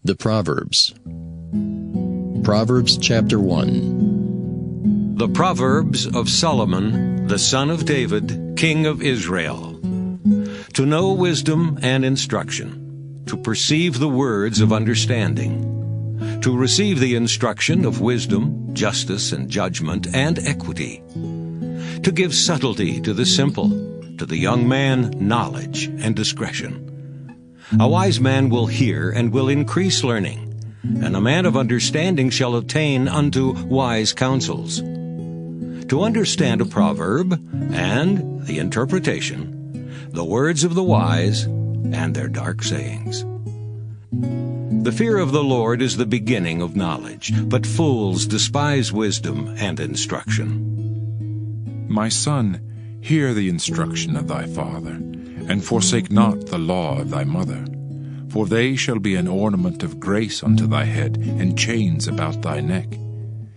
The Proverbs. Proverbs chapter 1. The Proverbs of Solomon, the son of David, king of Israel. To know wisdom and instruction, to perceive the words of understanding, to receive the instruction of wisdom, justice, and judgment, and equity, to give subtlety to the simple, to the young man knowledge and discretion. A wise man will hear and will increase learning, and a man of understanding shall attain unto wise counsels. To understand a proverb and the interpretation, the words of the wise and their dark sayings. The fear of the Lord is the beginning of knowledge, but fools despise wisdom and instruction. My son, hear the instruction of thy father, and forsake not the law of thy mother. For they shall be an ornament of grace unto thy head, and chains about thy neck.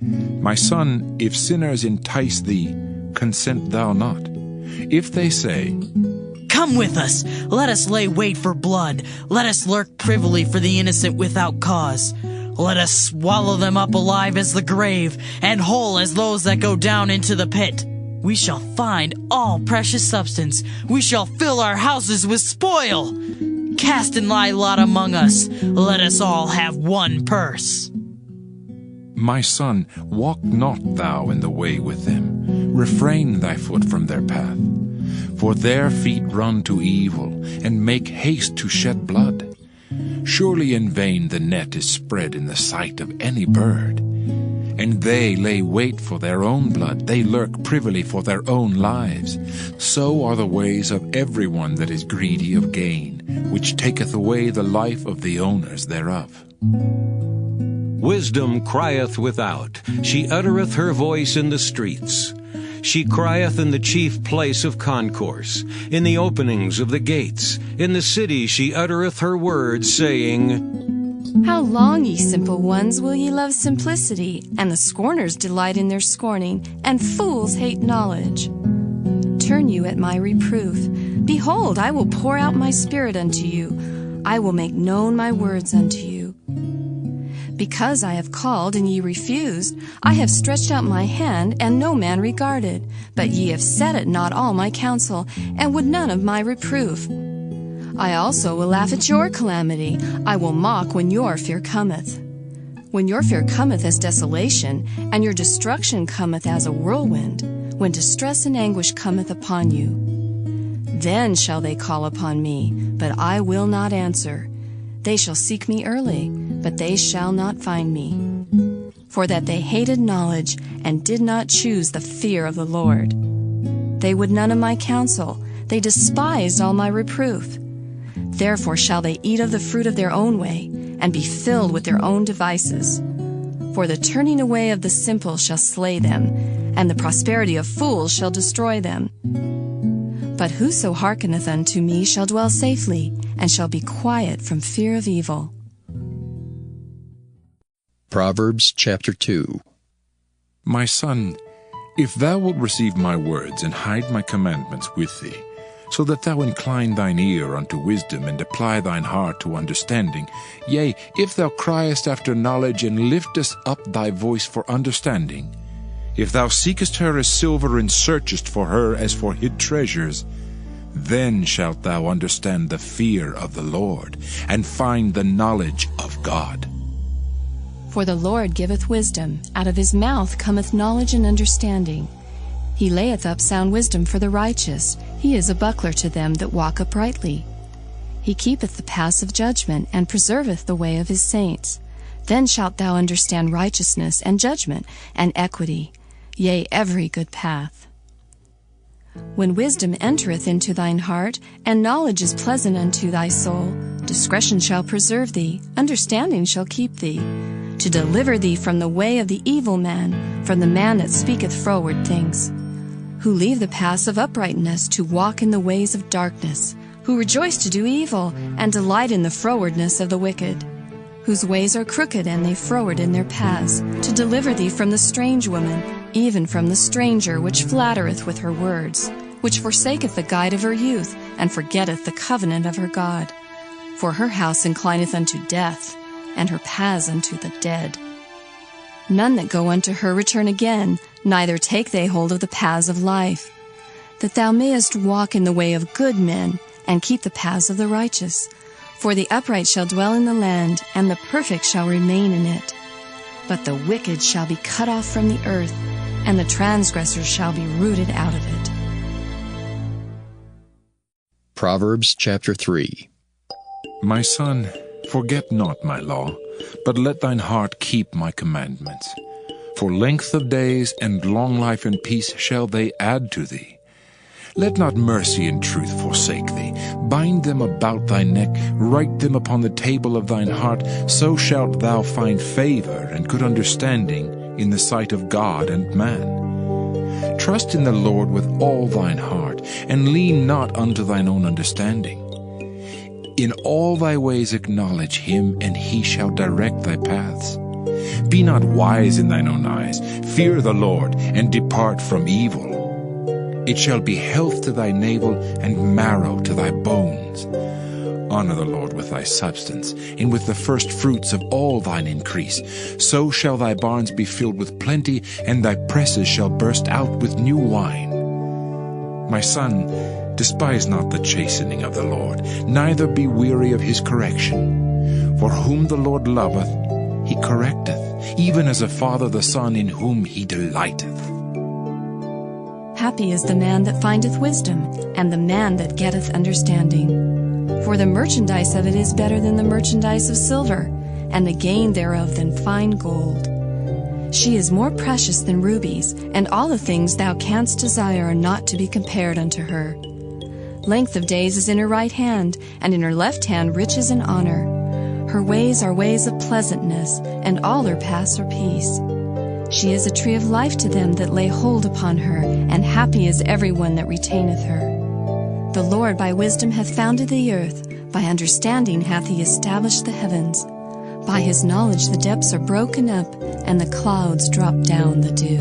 My son, if sinners entice thee, consent thou not. If they say, Come with us, let us lay wait for blood, let us lurk privily for the innocent without cause. Let us swallow them up alive as the grave, and whole as those that go down into the pit. We shall find all precious substance. We shall fill our houses with spoil. Cast in thy lot among us. Let us all have one purse. My son, walk not thou in the way with them. Refrain thy foot from their path. For their feet run to evil, and make haste to shed blood. Surely in vain the net is spread in the sight of any bird. And they lay wait for their own blood, they lurk privily for their own lives. So are the ways of every one that is greedy of gain, which taketh away the life of the owners thereof. Wisdom crieth without, she uttereth her voice in the streets. She crieth in the chief place of concourse, in the openings of the gates. In the city she uttereth her words, saying, How long, ye simple ones, will ye love simplicity? And the scorners delight in their scorning, and fools hate knowledge. Turn you at my reproof. Behold, I will pour out my spirit unto you. I will make known my words unto you. Because I have called, and ye refused, I have stretched out my hand, and no man regarded. But ye have set at naught all my counsel, and would none of my reproof. I also will laugh at your calamity. I will mock when your fear cometh. When your fear cometh as desolation, and your destruction cometh as a whirlwind, when distress and anguish cometh upon you. Then shall they call upon me, but I will not answer. They shall seek me early, but they shall not find me. For that they hated knowledge, and did not choose the fear of the Lord. They would none of my counsel, they despised all my reproof. Therefore shall they eat of the fruit of their own way, and be filled with their own devices. For the turning away of the simple shall slay them, and the prosperity of fools shall destroy them. But whoso hearkeneth unto me shall dwell safely, and shall be quiet from fear of evil. Proverbs chapter 2. My son, if thou wilt receive my words, and hide my commandments with thee, so that thou incline thine ear unto wisdom, and apply thine heart to understanding. Yea, if thou criest after knowledge, and liftest up thy voice for understanding. If thou seekest her as silver, and searchest for her as for hid treasures, then shalt thou understand the fear of the Lord, and find the knowledge of God. For the Lord giveth wisdom, out of his mouth cometh knowledge and understanding. He layeth up sound wisdom for the righteous. He is a buckler to them that walk uprightly. He keepeth the paths of judgment, and preserveth the way of his saints. Then shalt thou understand righteousness, and judgment, and equity, yea, every good path. When wisdom entereth into thine heart, and knowledge is pleasant unto thy soul, discretion shall preserve thee, understanding shall keep thee, to deliver thee from the way of the evil man, from the man that speaketh froward things, who leave the paths of uprightness to walk in the ways of darkness, who rejoice to do evil, and delight in the frowardness of the wicked, whose ways are crooked, and they froward in their paths, to deliver thee from the strange woman, even from the stranger which flattereth with her words, which forsaketh the guide of her youth, and forgetteth the covenant of her God. For her house inclineth unto death, and her paths unto the dead. None that go unto her return again, neither take they hold of the paths of life, that thou mayest walk in the way of good men, and keep the paths of the righteous. For the upright shall dwell in the land, and the perfect shall remain in it. But the wicked shall be cut off from the earth, and the transgressors shall be rooted out of it. Proverbs chapter 3. My son, forget not my law, but let thine heart keep my commandments. For length of days and long life and peace shall they add to thee. Let not mercy and truth forsake thee. Bind them about thy neck, write them upon the table of thine heart, so shalt thou find favor and good understanding in the sight of God and man. Trust in the Lord with all thine heart, and lean not unto thine own understanding. In all thy ways acknowledge him, and he shall direct thy paths. Be not wise in thine own eyes. Fear the Lord, and depart from evil. It shall be health to thy navel, and marrow to thy bones. Honor the Lord with thy substance, and with the first fruits of all thine increase. So shall thy barns be filled with plenty, and thy presses shall burst out with new wine. My son, despise not the chastening of the Lord, neither be weary of his correction. For whom the Lord loveth, he correcteth, even as a father the son in whom he delighteth. Happy is the man that findeth wisdom, and the man that getteth understanding. For the merchandise of it is better than the merchandise of silver, and the gain thereof than fine gold. She is more precious than rubies, and all the things thou canst desire are not to be compared unto her. Length of days is in her right hand, and in her left hand riches and honor. Her ways are ways of pleasantness, and all her paths are peace. She is a tree of life to them that lay hold upon her, and happy is every one that retaineth her. The Lord by wisdom hath founded the earth, by understanding hath he established the heavens. By his knowledge the depths are broken up, and the clouds drop down the dew.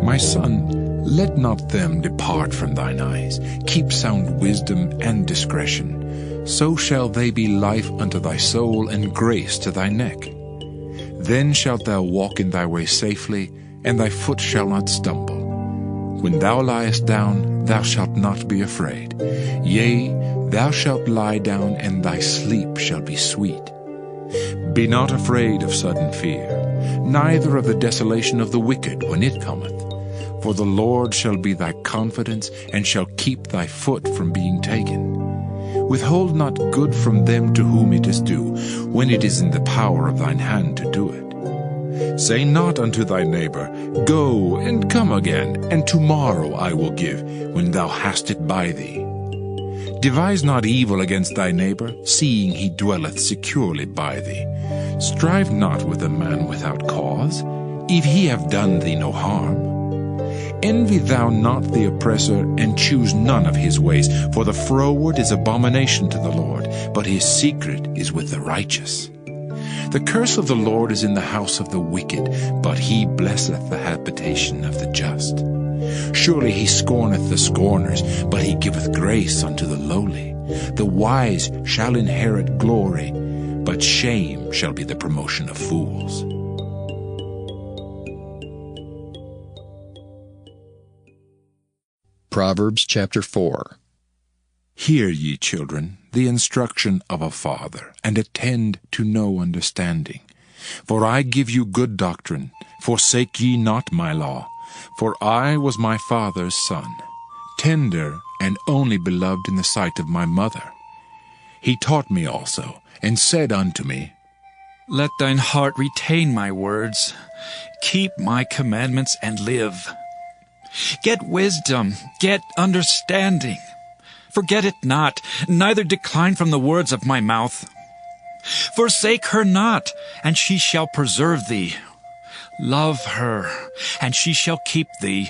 My son, let not them depart from thine eyes. Keep sound wisdom and discretion. So shall they be life unto thy soul, and grace to thy neck. Then shalt thou walk in thy way safely, and thy foot shall not stumble. When thou liest down, thou shalt not be afraid. Yea, thou shalt lie down, and thy sleep shall be sweet. Be not afraid of sudden fear, neither of the desolation of the wicked when it cometh. For the Lord shall be thy confidence, and shall keep thy foot from being taken. Withhold not good from them to whom it is due, when it is in the power of thine hand to do it. Say not unto thy neighbor, Go and come again, and tomorrow I will give, when thou hast it by thee. Devise not evil against thy neighbor, seeing he dwelleth securely by thee. Strive not with a man without cause, if he have done thee no harm. Envy thou not the oppressor, and choose none of his ways, for the froward is abomination to the Lord, but his secret is with the righteous. The curse of the Lord is in the house of the wicked, but he blesseth the habitation of the just. Surely he scorneth the scorners, but he giveth grace unto the lowly. The wise shall inherit glory, but shame shall be the promotion of fools. Proverbs chapter 4. Hear, ye children, the instruction of a father, and attend to know understanding. For I give you good doctrine, forsake ye not my law. For I was my father's son, tender and only beloved in the sight of my mother. He taught me also, and said unto me, Let thine heart retain my words. Keep my commandments and live. Get wisdom, get understanding. Forget it not, neither decline from the words of my mouth. Forsake her not, and she shall preserve thee. Love her, and she shall keep thee.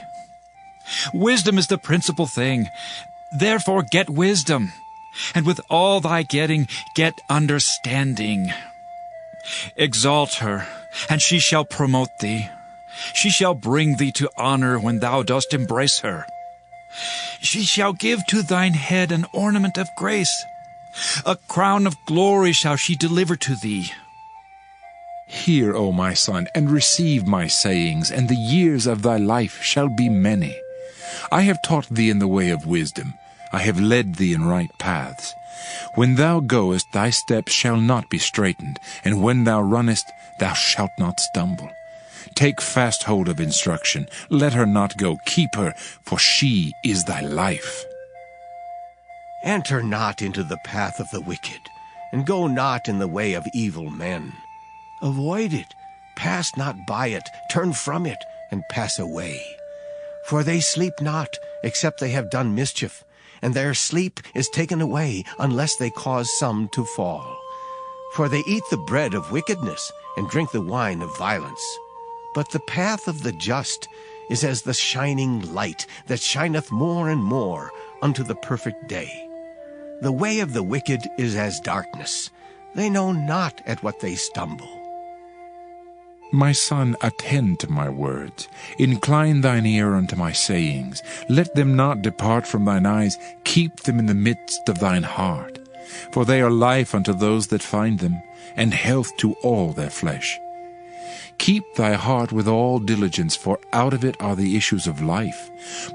Wisdom is the principal thing. Therefore get wisdom, and with all thy getting, get understanding. Exalt her, and she shall promote thee. She shall bring thee to honor when thou dost embrace her. She shall give to thine head an ornament of grace, A crown of glory shall she deliver to thee. Hear, O my son, and receive my sayings, and the years of thy life shall be many. I have taught thee in the way of wisdom. I have led thee in right paths. When thou goest, thy steps shall not be straitened, and when thou runnest, thou shalt not stumble. Take fast hold of instruction. Let her not go. Keep her, for she is thy life. Enter not into the path of the wicked, and go not in the way of evil men. Avoid it, pass not by it, turn from it, and pass away. For they sleep not, except they have done mischief, and their sleep is taken away, unless they cause some to fall. For they eat the bread of wickedness, and drink the wine of violence. But the path of the just is as the shining light that shineth more and more unto the perfect day. The way of the wicked is as darkness. They know not at what they stumble. My son, attend to my words. Incline thine ear unto my sayings. Let them not depart from thine eyes. Keep them in the midst of thine heart. For they are life unto those that find them, and health to all their flesh. Keep thy heart with all diligence, for out of it are the issues of life.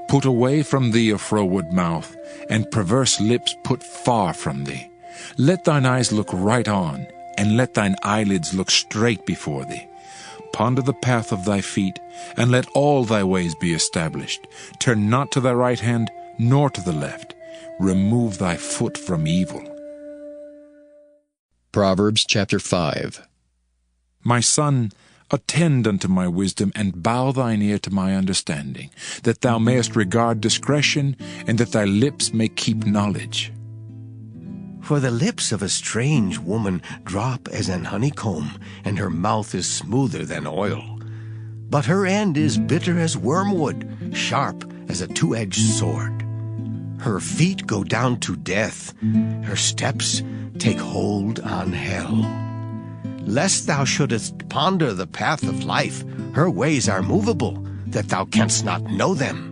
Put away from thee a froward mouth, and perverse lips put far from thee. Let thine eyes look right on, and let thine eyelids look straight before thee. Ponder the path of thy feet, and let all thy ways be established. Turn not to thy right hand, nor to the left. Remove thy foot from evil. Proverbs chapter 5. My son, attend unto my wisdom, and bow thine ear to my understanding, that thou mayest regard discretion, and that thy lips may keep knowledge. For the lips of a strange woman drop as an honeycomb, and her mouth is smoother than oil. But her end is bitter as wormwood, sharp as a two-edged sword. Her feet go down to death, her steps take hold on hell. Lest thou shouldest ponder the path of life, her ways are movable, that thou canst not know them.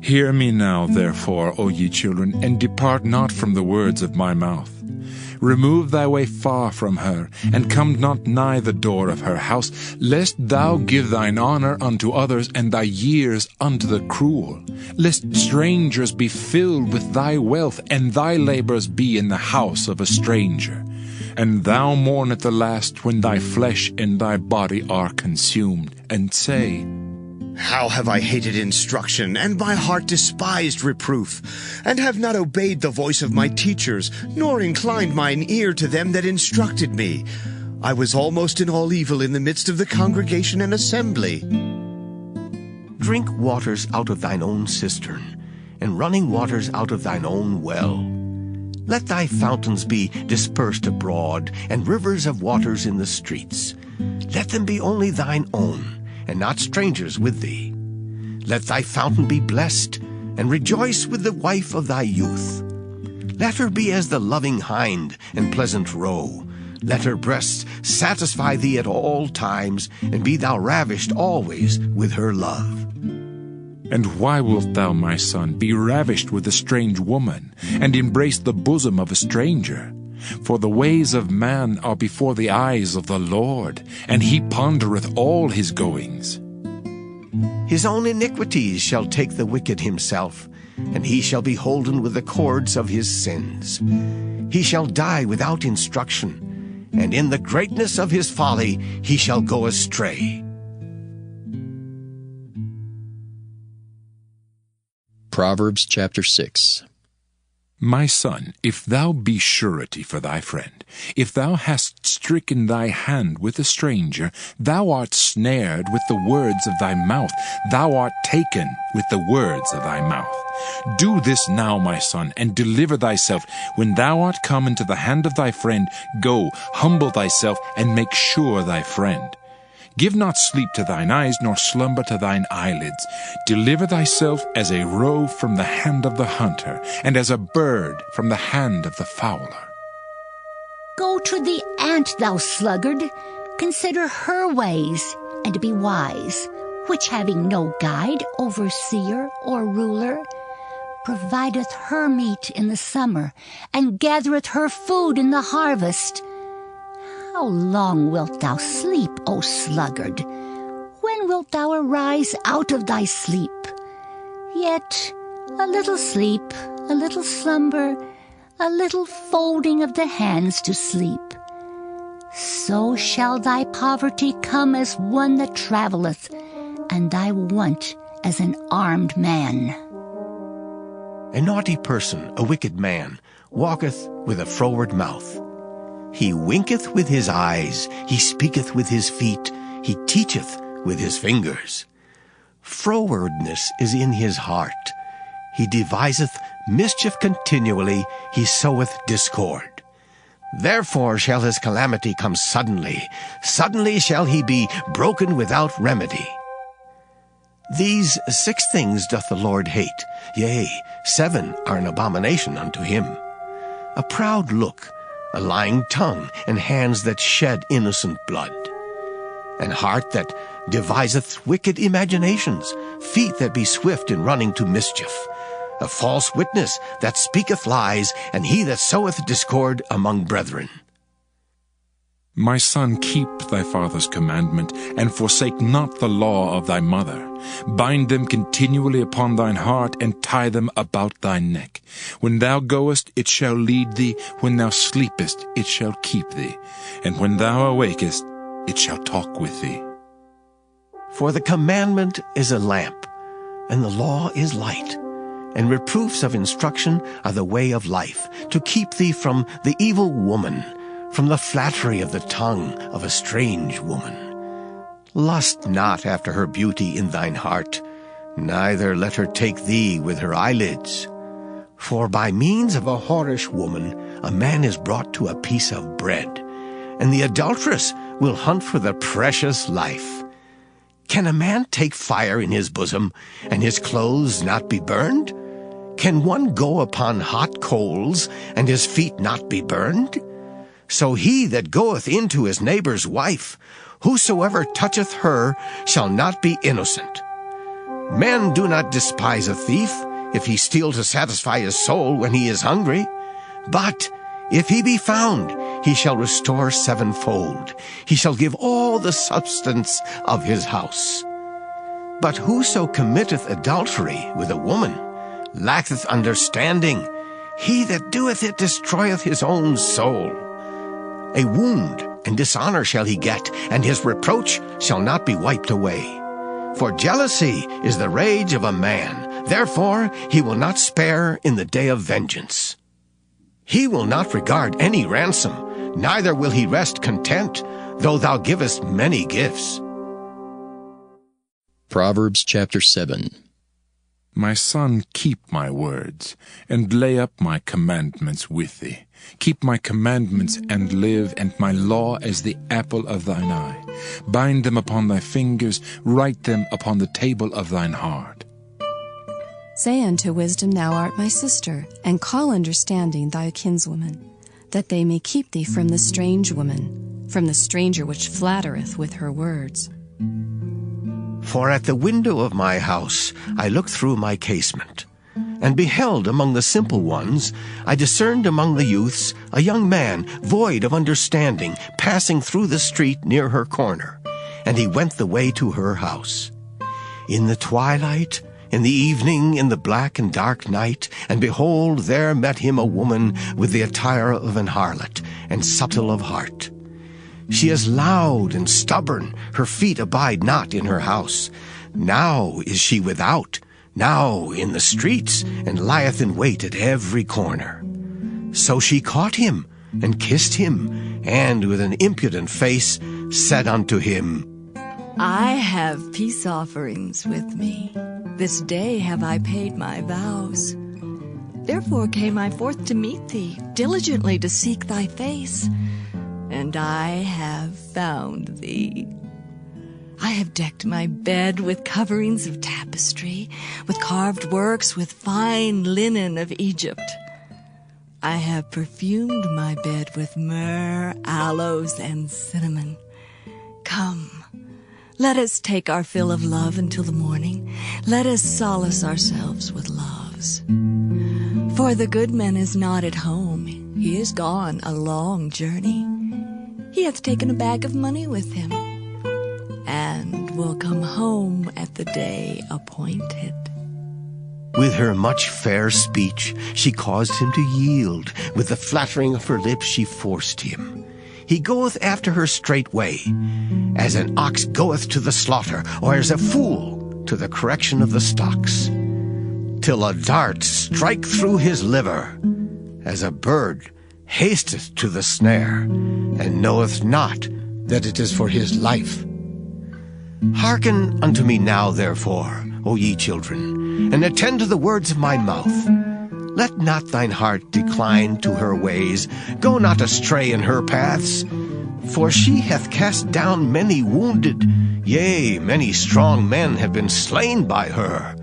Hear me now, therefore, O ye children, and depart not from the words of my mouth. Remove thy way far from her, and come not nigh the door of her house, lest thou give thine honor unto others, and thy years unto the cruel. Lest strangers be filled with thy wealth, and thy labors be in the house of a stranger. And thou mourn at the last, when thy flesh and thy body are consumed, and say, How have I hated instruction, and my heart despised reproof, and have not obeyed the voice of my teachers, nor inclined mine ear to them that instructed me. I was almost in all evil in the midst of the congregation and assembly. Drink waters out of thine own cistern, and running waters out of thine own well. Let thy fountains be dispersed abroad, and rivers of waters in the streets. Let them be only thine own, and not strangers with thee. Let thy fountain be blessed, and rejoice with the wife of thy youth. Let her be as the loving hind and pleasant roe. Let her breasts satisfy thee at all times, and be thou ravished always with her love. And why wilt thou, my son, be ravished with a strange woman, and embrace the bosom of a stranger? For the ways of man are before the eyes of the Lord, and he pondereth all his goings. His own iniquities shall take the wicked himself, and he shall be holden with the cords of his sins. He shall die without instruction, and in the greatness of his folly he shall go astray. Proverbs chapter 6. My son, if thou be surety for thy friend, if thou hast stricken thy hand with a stranger, thou art snared with the words of thy mouth, thou art taken with the words of thy mouth. Do this now, my son, and deliver thyself. When thou art come into the hand of thy friend, go, humble thyself, and make sure thy friend. Give not sleep to thine eyes, nor slumber to thine eyelids. Deliver thyself as a roe from the hand of the hunter, and as a bird from the hand of the fowler. Go to the ant, thou sluggard, consider her ways, and be wise, which having no guide, overseer, or ruler, provideth her meat in the summer, and gathereth her food in the harvest. How long wilt thou sleep, O sluggard? When wilt thou arise out of thy sleep? Yet a little sleep, a little slumber, a little folding of the hands to sleep. So shall thy poverty come as one that travelleth, and thy want as an armed man. A naughty person, a wicked man, walketh with a froward mouth. He winketh with his eyes, he speaketh with his feet, he teacheth with his fingers. Frowardness is in his heart. He deviseth mischief continually, he soweth discord. Therefore shall his calamity come suddenly. Suddenly shall he be broken without remedy. These 6 things doth the Lord hate, yea, 7 are an abomination unto him: a proud look, a lying tongue, and hands that shed innocent blood, an heart that deviseth wicked imaginations, feet that be swift in running to mischief, a false witness that speaketh lies, and he that soweth discord among brethren. My son, keep thy father's commandment, and forsake not the law of thy mother. Bind them continually upon thine heart, and tie them about thy neck. When thou goest, it shall lead thee. When thou sleepest, it shall keep thee. And when thou awakest, it shall talk with thee. For the commandment is a lamp, and the law is light, and reproofs of instruction are the way of life, to keep thee from the evil woman, from the flattery of the tongue of a strange woman. Lust not after her beauty in thine heart, neither let her take thee with her eyelids. For by means of a whorish woman a man is brought to a piece of bread, and the adulteress will hunt for the precious life. Can a man take fire in his bosom, and his clothes not be burned? Can one go upon hot coals, and his feet not be burned? So he that goeth into his neighbor's wife, whosoever toucheth her shall not be innocent. Men do not despise a thief, if he steal to satisfy his soul when he is hungry. But if he be found, he shall restore 7-fold. He shall give all the substance of his house. But whoso committeth adultery with a woman lacketh understanding. He that doeth it destroyeth his own soul. A wound and dishonor shall he get, and his reproach shall not be wiped away. For jealousy is the rage of a man, therefore he will not spare in the day of vengeance. He will not regard any ransom, neither will he rest content, though thou givest many gifts. Proverbs chapter 7. My son, keep my words, and lay up my commandments with thee. Keep my commandments and live, and my law as the apple of thine eye. Bind them upon thy fingers, write them upon the table of thine heart. Say unto wisdom, Thou art my sister, and call understanding thy kinswoman, that they may keep thee from the strange woman, from the stranger which flattereth with her words. For at the window of my house I looked through my casement, and beheld among the simple ones, I discerned among the youths a young man void of understanding, passing through the street near her corner, and he went the way to her house. In the twilight, in the evening, in the black and dark night, and behold, there met him a woman with the attire of an harlot, and subtle of heart. She is loud and stubborn, her feet abide not in her house. Now is she without, now in the streets, and lieth in wait at every corner. So she caught him, and kissed him, and with an impudent face said unto him, I have peace offerings with me. This day have I paid my vows. Therefore came I forth to meet thee, diligently to seek thy face. And I have found thee. I have decked my bed with coverings of tapestry, with carved works, with fine linen of Egypt. I have perfumed my bed with myrrh, aloes, and cinnamon. Come, let us take our fill of love until the morning. Let us solace ourselves with loves. For the good man is not at home. He is gone a long journey. He hath taken a bag of money with him, and will come home at the day appointed. With her much fair speech she caused him to yield. With the flattering of her lips she forced him. He goeth after her straightway, as an ox goeth to the slaughter, or as a fool to the correction of the stocks, till a dart strike through his liver, as a bird hasteth to the snare, and knoweth not that it is for his life. Hearken unto me now, therefore, O ye children, and attend to the words of my mouth. Let not thine heart decline to her ways. Go not astray in her paths. For she hath cast down many wounded. Yea, many strong men have been slain by her.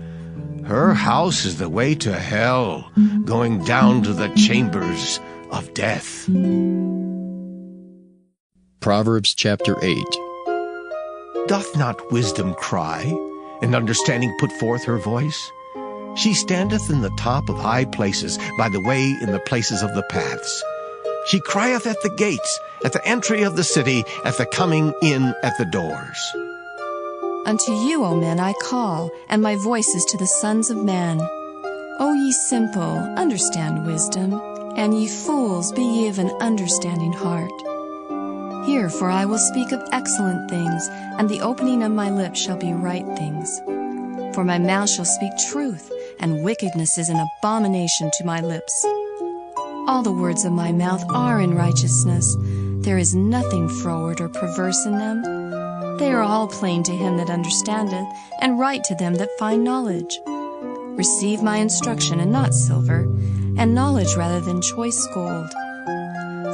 Her house is the way to hell, going down to the chambers of death. Proverbs chapter 8. Doth not wisdom cry, and understanding put forth her voice? She standeth in the top of high places, by the way in the places of the paths. She crieth at the gates, at the entry of the city, at the coming in at the doors. Unto you, O men, I call, and my voice is to the sons of men. O ye simple, understand wisdom, and ye fools, be ye of an understanding heart. Hear, for I will speak of excellent things, and the opening of my lips shall be right things. For my mouth shall speak truth, and wickedness is an abomination to my lips. All the words of my mouth are in righteousness. There is nothing froward or perverse in them. They are all plain to him that understandeth, and right to them that find knowledge. Receive my instruction, and not silver, and knowledge rather than choice gold.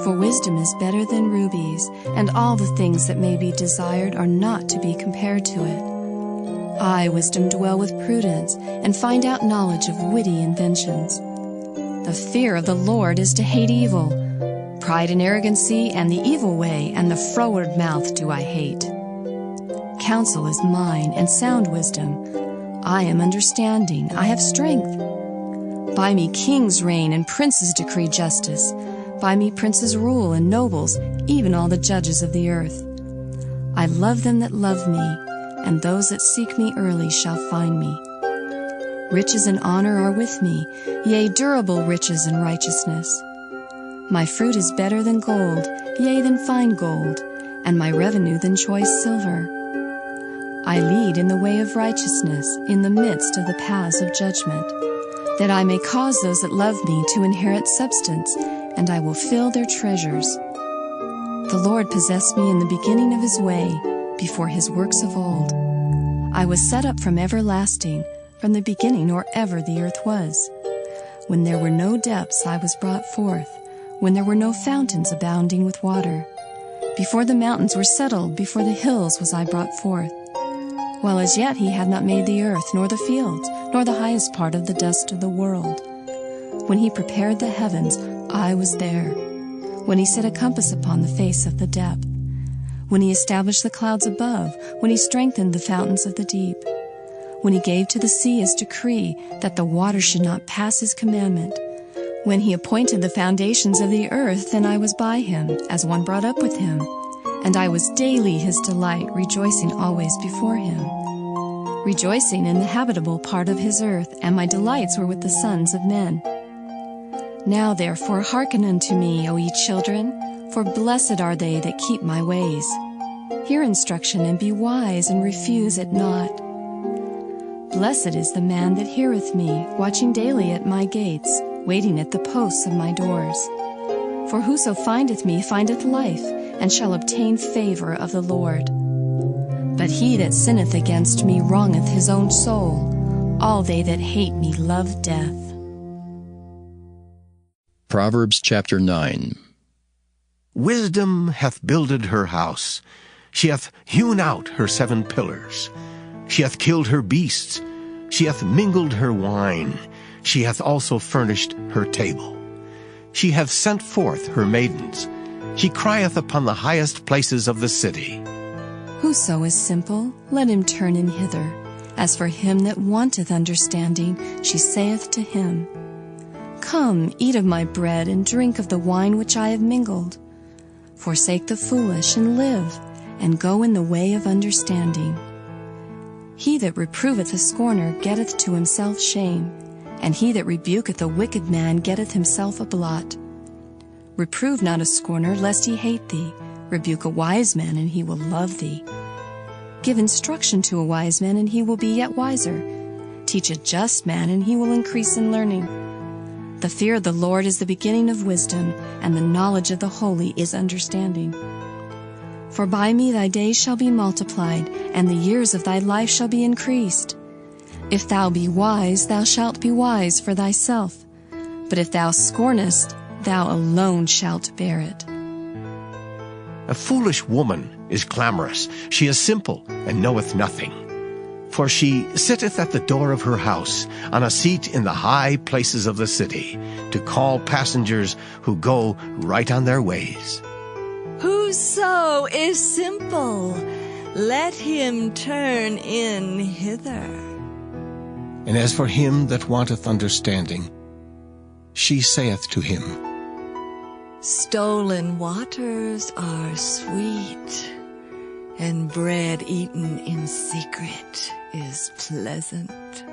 For wisdom is better than rubies, and all the things that may be desired are not to be compared to it. I, wisdom, dwell with prudence, and find out knowledge of witty inventions. The fear of the Lord is to hate evil. Pride and arrogancy, and the evil way, and the froward mouth do I hate. Counsel is mine, and sound wisdom. I am understanding, I have strength. By me kings reign, and princes decree justice. By me princes rule, and nobles, even all the judges of the earth. I love them that love me, and those that seek me early shall find me. Riches and honor are with me, yea, durable riches and righteousness. My fruit is better than gold, yea, than fine gold, and my revenue than choice silver. I lead in the way of righteousness, in the midst of the paths of judgment, that I may cause those that love me to inherit substance, and I will fill their treasures. The Lord possessed me in the beginning of his way, before his works of old. I was set up from everlasting, from the beginning or ever the earth was. When there were no depths I was brought forth, when there were no fountains abounding with water. Before the mountains were settled, before the hills was I brought forth. While as yet he had not made the earth, nor the fields, nor the highest part of the dust of the world. When he prepared the heavens, I was there. When he set a compass upon the face of the depth. When he established the clouds above, when he strengthened the fountains of the deep, when he gave to the sea his decree that the water should not pass his commandment, when he appointed the foundations of the earth, then I was by him, as one brought up with him, and I was daily his delight, rejoicing always before him, rejoicing in the habitable part of his earth, and my delights were with the sons of men. Now therefore hearken unto me, O ye children, for blessed are they that keep my ways. Hear instruction, and be wise, and refuse it not. Blessed is the man that heareth me, watching daily at my gates, waiting at the posts of my doors. For whoso findeth me findeth life, and shall obtain favor of the Lord. But he that sinneth against me wrongeth his own soul. All they that hate me love death. Proverbs chapter 9. Wisdom hath builded her house. She hath hewn out her 7 pillars. She hath killed her beasts. She hath mingled her wine. She hath also furnished her table. She hath sent forth her maidens. She crieth upon the highest places of the city. Whoso is simple, let him turn in hither. As for him that wanteth understanding, she saith to him, Come, eat of my bread, and drink of the wine which I have mingled. Forsake the foolish, and live, and go in the way of understanding. He that reproveth a scorner getteth to himself shame, and he that rebuketh a wicked man getteth himself a blot. Reprove not a scorner, lest he hate thee. Rebuke a wise man, and he will love thee. Give instruction to a wise man, and he will be yet wiser. Teach a just man, and he will increase in learning. The fear of the Lord is the beginning of wisdom, and the knowledge of the holy is understanding. For by me thy days shall be multiplied, and the years of thy life shall be increased. If thou be wise, thou shalt be wise for thyself. But if thou scornest, thou alone shalt bear it. A foolish woman is clamorous. She is simple, and knoweth nothing. For she sitteth at the door of her house, on a seat in the high places of the city, to call passengers who go right on their ways. Whoso is simple, let him turn in hither. And as for him that wanteth understanding, she saith to him, Stolen waters are sweet, and bread eaten in secret is pleasant.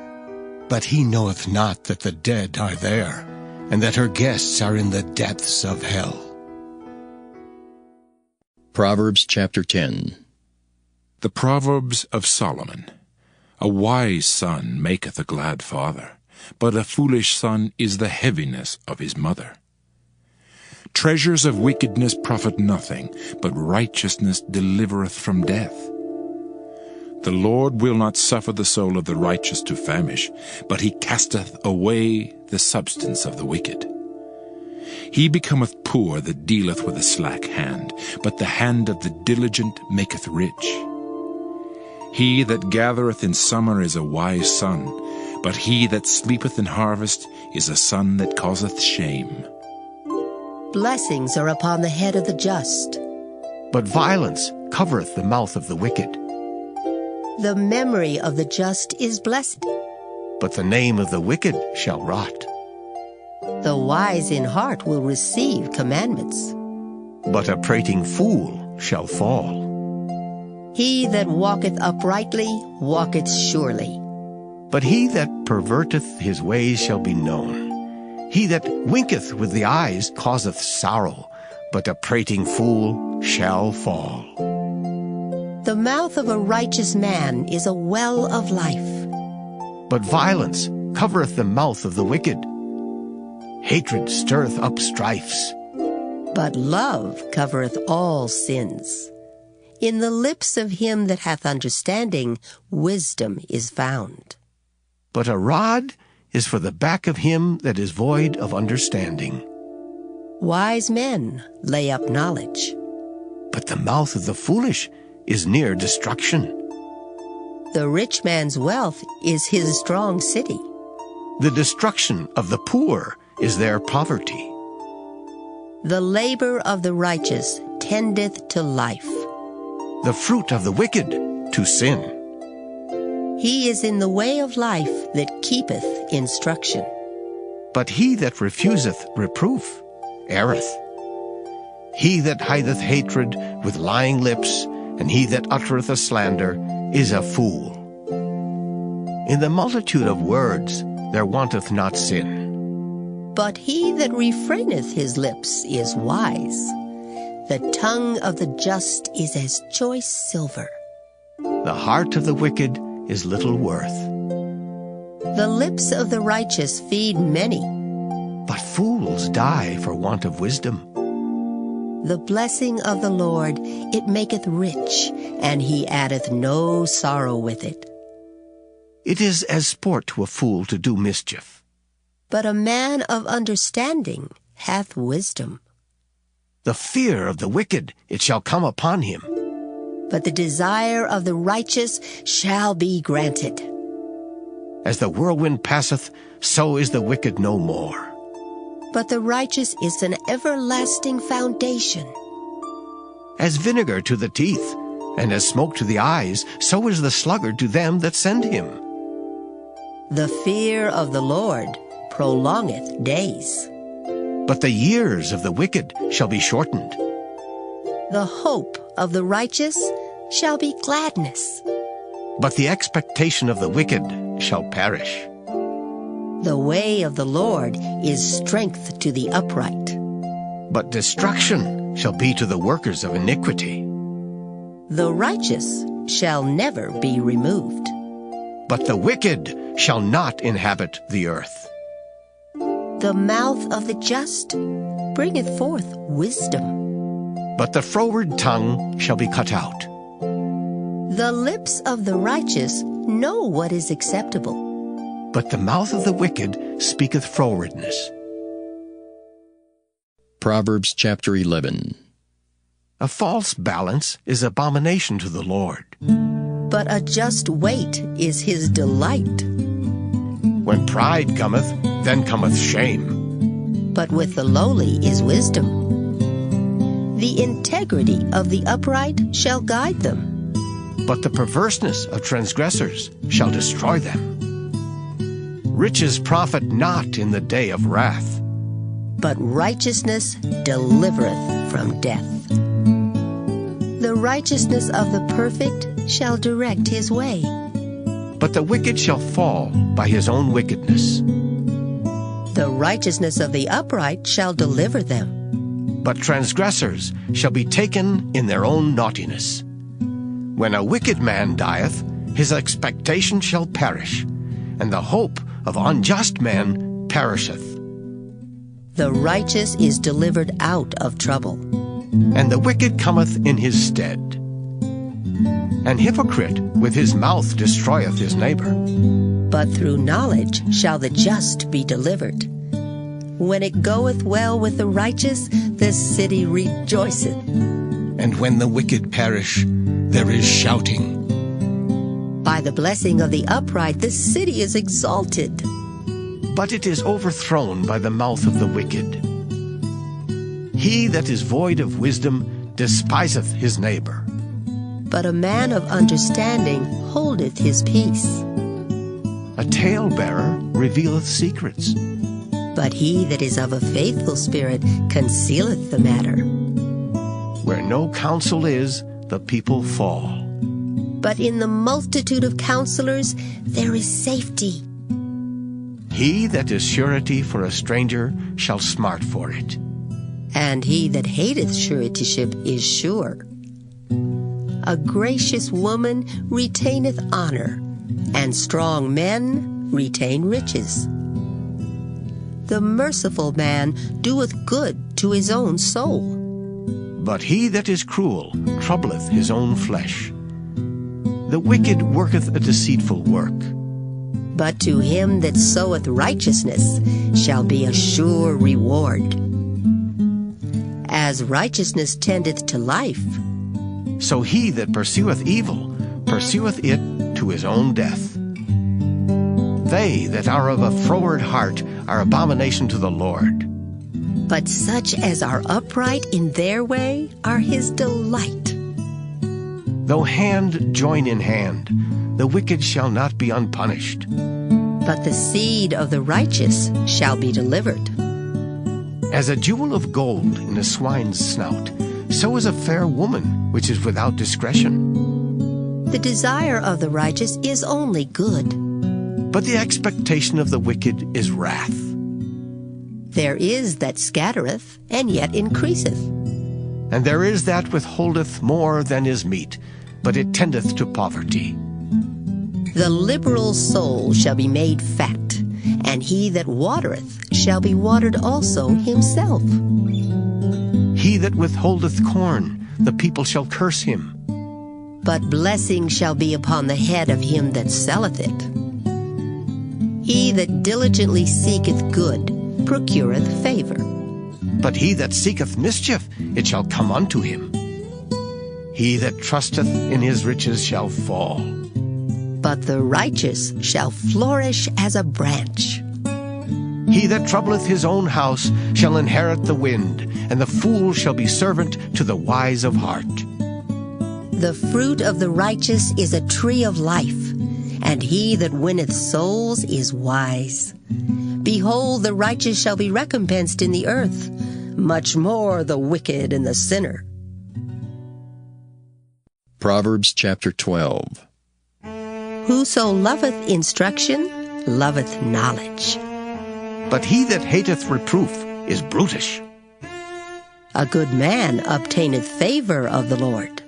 But he knoweth not that the dead are there, and that her guests are in the depths of hell. Proverbs chapter 10. The Proverbs of Solomon. A wise son maketh a glad father, but a foolish son is the heaviness of his mother. Treasures of wickedness profit nothing, but righteousness delivereth from death. The Lord will not suffer the soul of the righteous to famish, but he casteth away the substance of the wicked. He becometh poor that dealeth with a slack hand, but the hand of the diligent maketh rich. He that gathereth in summer is a wise son, but he that sleepeth in harvest is a son that causeth shame. Blessings are upon the head of the just, But violence covereth the mouth of the wicked. the memory of the just is blessed. But the name of the wicked shall rot. The wise in heart will receive commandments. But a prating fool shall fall. He that walketh uprightly walketh surely. But he that perverteth his ways shall be known. He that winketh with the eyes causeth sorrow, but a prating fool shall fall. The mouth of a righteous man is a well of life. But violence covereth the mouth of the wicked. Hatred stirreth up strifes. But love covereth all sins. In the lips of him that hath understanding, wisdom is found. But a rod is for the back of him that is void of understanding. Wise men lay up knowledge. But the mouth of the foolish is near destruction. The rich man's wealth is his strong city. The destruction of the poor is their poverty. The labor of the righteous tendeth to life. The fruit of the wicked to sin. He is in the way of life that keepeth instruction. But he that refuseth reproof erreth. He that hideth hatred with lying lips, and he that uttereth a slander, is a fool. In the multitude of words there wanteth not sin. But he that refraineth his lips is wise. The tongue of the just is as choice silver. The heart of the wicked is little worth. The lips of the righteous feed many. But fools die for want of wisdom. The blessing of the Lord, it maketh rich, and he addeth no sorrow with it. It is as sport to a fool to do mischief. But a man of understanding hath wisdom. The fear of the wicked, it shall come upon him. But the desire of the righteous shall be granted. As the whirlwind passeth, so is the wicked no more. But the righteous is an everlasting foundation. As vinegar to the teeth, and as smoke to the eyes, so is the sluggard to them that send him. The fear of the Lord prolongeth days. But the years of the wicked shall be shortened. The hope of the righteous shall be gladness. But the expectation of the wicked shall perish. The way of the Lord is strength to the upright. But destruction shall be to the workers of iniquity. The righteous shall never be removed. But the wicked shall not inhabit the earth. The mouth of the just bringeth forth wisdom. But the froward tongue shall be cut out. The lips of the righteous know what is acceptable. But the mouth of the wicked speaketh frowardness. Proverbs chapter 11. A false balance is abomination to the Lord. But a just weight is his delight. When pride cometh, then cometh shame. But with the lowly is wisdom. The integrity of the upright shall guide them. But the perverseness of transgressors shall destroy them. Riches profit not in the day of wrath. But righteousness delivereth from death. The righteousness of the perfect shall direct his way. But the wicked shall fall by his own wickedness. The righteousness of the upright shall deliver them. But transgressors shall be taken in their own naughtiness. When a wicked man dieth, his expectation shall perish, and the hope of unjust men perisheth. The righteous is delivered out of trouble, and the wicked cometh in his stead. An hypocrite with his mouth destroyeth his neighbor. But through knowledge shall the just be delivered. When it goeth well with the righteous, the city rejoiceth. And when the wicked perish, there is shouting. By the blessing of the upright, the city is exalted. But it is overthrown by the mouth of the wicked. He that is void of wisdom despiseth his neighbor. But a man of understanding holdeth his peace. A talebearer revealeth secrets. But he that is of a faithful spirit concealeth the matter. Where no counsel is, the people fall. But in the multitude of counselors there is safety. He that is surety for a stranger shall smart for it. And he that hateth suretyship is sure. A gracious woman retaineth honor, and strong men retain riches. The merciful man doeth good to his own soul. But he that is cruel troubleth his own flesh. The wicked worketh a deceitful work. But to him that soweth righteousness shall be a sure reward. As righteousness tendeth to life, so he that pursueth evil pursueth it to his own death. They that are of a froward heart are abomination to the Lord. But such as are upright in their way are his delight. Though hand join in hand, the wicked shall not be unpunished. But the seed of the righteous shall be delivered. As a jewel of gold in a swine's snout, so is a fair woman which is without discretion. The desire of the righteous is only good. But the expectation of the wicked is wrath. There is that scattereth, and yet increaseth. And there is that withholdeth more than is meet, but it tendeth to poverty. The liberal soul shall be made fat, and he that watereth shall be watered also himself. He that withholdeth corn, the people shall curse him. But blessing shall be upon the head of him that selleth it. He that diligently seeketh good procureth favor. But he that seeketh mischief, it shall come unto him. He that trusteth in his riches shall fall. But the righteous shall flourish as a branch. He that troubleth his own house shall inherit the wind, and the fool shall be servant to the wise of heart. The fruit of the righteous is a tree of life, and he that winneth souls is wise. Behold, the righteous shall be recompensed in the earth, much more the wicked and the sinner. Proverbs chapter 12. Whoso loveth instruction loveth knowledge. But he that hateth reproof is brutish. A good man obtaineth favor of the Lord.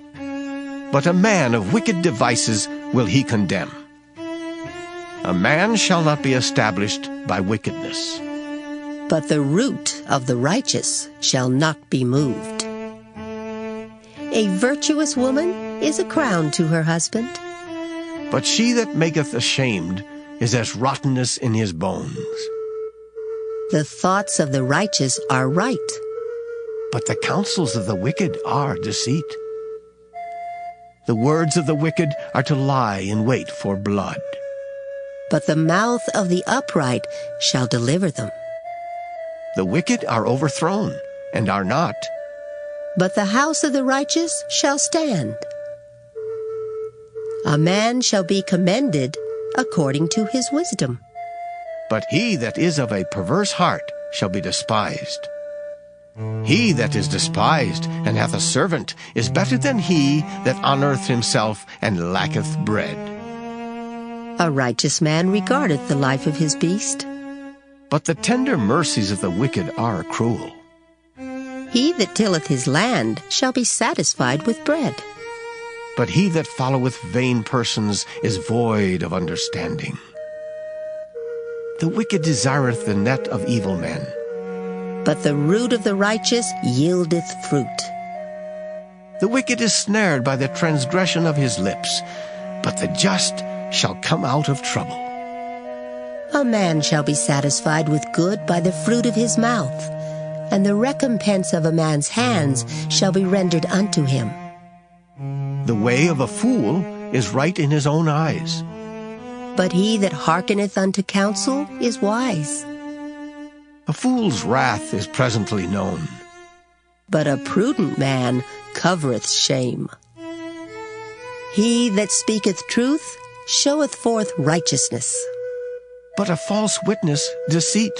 But a man of wicked devices will he condemn. A man shall not be established by wickedness. But the root of the righteous shall not be moved. A virtuous woman is a crown to her husband. But she that maketh ashamed is as rottenness in his bones. The thoughts of the righteous are right, but the counsels of the wicked are deceit. The words of the wicked are to lie in wait for blood. but the mouth of the upright shall deliver them. The wicked are overthrown and are not, But the house of the righteous shall stand. A man shall be commended according to his wisdom. but he that is of a perverse heart shall be despised. He that is despised and hath a servant is better than he that honoureth himself and lacketh bread. A righteous man regardeth the life of his beast. But the tender mercies of the wicked are cruel. He that tilleth his land shall be satisfied with bread. But he that followeth vain persons is void of understanding. The wicked desireth the net of evil men, But the root of the righteous yieldeth fruit. The wicked is snared by the transgression of his lips, but the just shall come out of trouble. A man shall be satisfied with good by the fruit of his mouth, and the recompense of a man's hands shall be rendered unto him. The way of a fool is right in his own eyes, But he that hearkeneth unto counsel is wise. a fool's wrath is presently known. But a prudent man covereth shame. He that speaketh truth showeth forth righteousness. But a false witness deceit.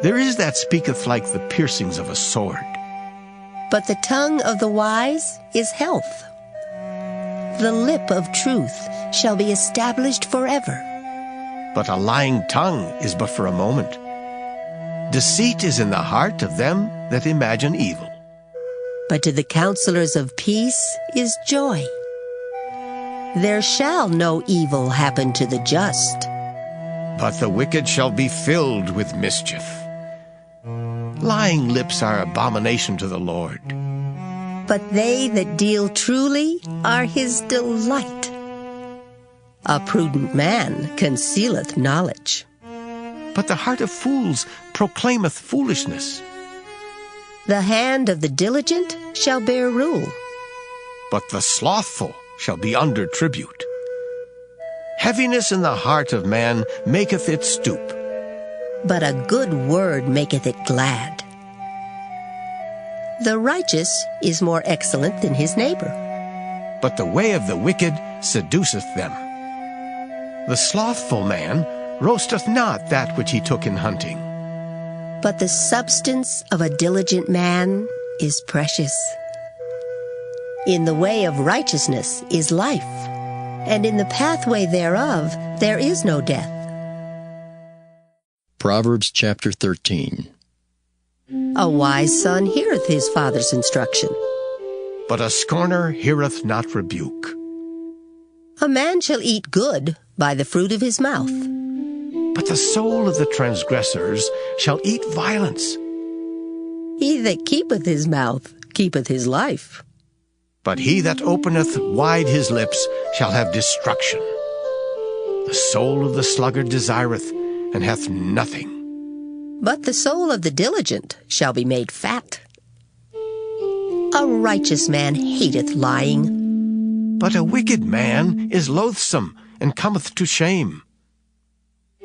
There is that speaketh like the piercings of a sword. But the tongue of the wise is health. The lip of truth shall be established forever. But a lying tongue is but for a moment. Deceit is in the heart of them that imagine evil. But to the counselors of peace is joy. There shall no evil happen to the just. But the wicked shall be filled with mischief. Lying lips are abomination to the Lord. But they that deal truly are his delight. A prudent man concealeth knowledge. But the heart of fools proclaimeth foolishness. The hand of the diligent shall bear rule. But the slothful shall be under tribute. Heaviness in the heart of man maketh it stoop. But a good word maketh it glad. The righteous is more excellent than his neighbor. But the way of the wicked seduceth them. The slothful man roasteth not that which he took in hunting. But the substance of a diligent man is precious. In the way of righteousness is life, and in the pathway thereof there is no death. Proverbs chapter 13. A wise son heareth his father's instruction. But a scorner heareth not rebuke. A man shall eat good by the fruit of his mouth. But the soul of the transgressors shall eat violence. He that keepeth his mouth keepeth his life. But he that openeth wide his lips shall have destruction. The soul of the sluggard desireth, and hath nothing. But the soul of the diligent shall be made fat. A righteous man hateth lying. But a wicked man is loathsome, and cometh to shame.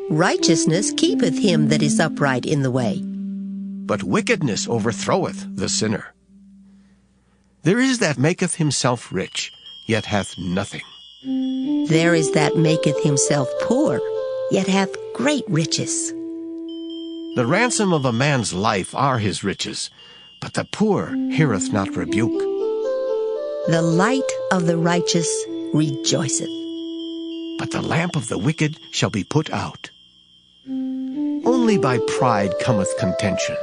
Righteousness keepeth him that is upright in the way. But wickedness overthroweth the sinner. There is that maketh himself rich, yet hath nothing. There is that maketh himself poor, yet hath great riches. The ransom of a man's life are his riches, but the poor heareth not rebuke. The light of the righteous rejoiceth, but the lamp of the wicked shall be put out. Only by pride cometh contention.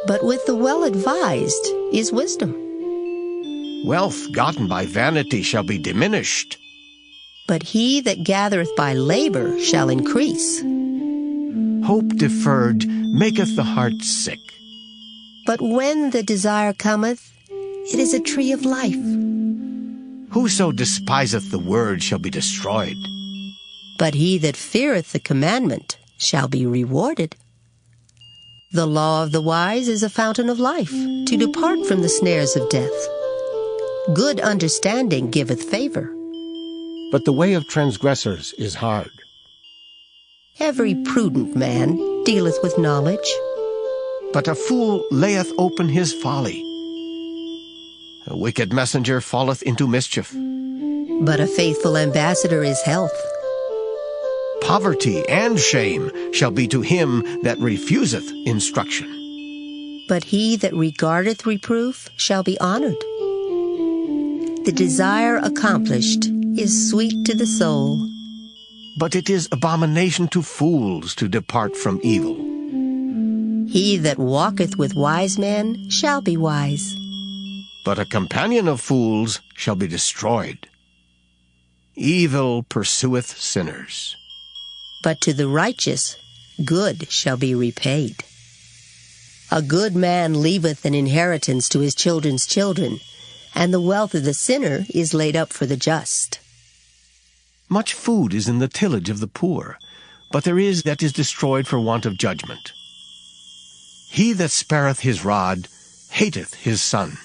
but with the well-advised is wisdom. Wealth gotten by vanity shall be diminished, But he that gathereth by labor shall increase. hope deferred maketh the heart sick. But when the desire cometh, it is a tree of life. Whoso despiseth the word shall be destroyed. But he that feareth the commandment shall be rewarded. The law of the wise is a fountain of life, to depart from the snares of death. Good understanding giveth favor. But the way of transgressors is hard. Every prudent man dealeth with knowledge. But a fool layeth open his folly. A wicked messenger falleth into mischief. But a faithful ambassador is health. Poverty and shame shall be to him that refuseth instruction. But he that regardeth reproof shall be honored. The desire accomplished is sweet to the soul. But it is abomination to fools to depart from evil. He that walketh with wise men shall be wise. But a companion of fools shall be destroyed. Evil pursueth sinners. But to the righteous good shall be repaid. A good man leaveth an inheritance to his children's children, and the wealth of the sinner is laid up for the just. Much food is in the tillage of the poor, but there is that is destroyed for want of judgment. He that spareth his rod hateth his son.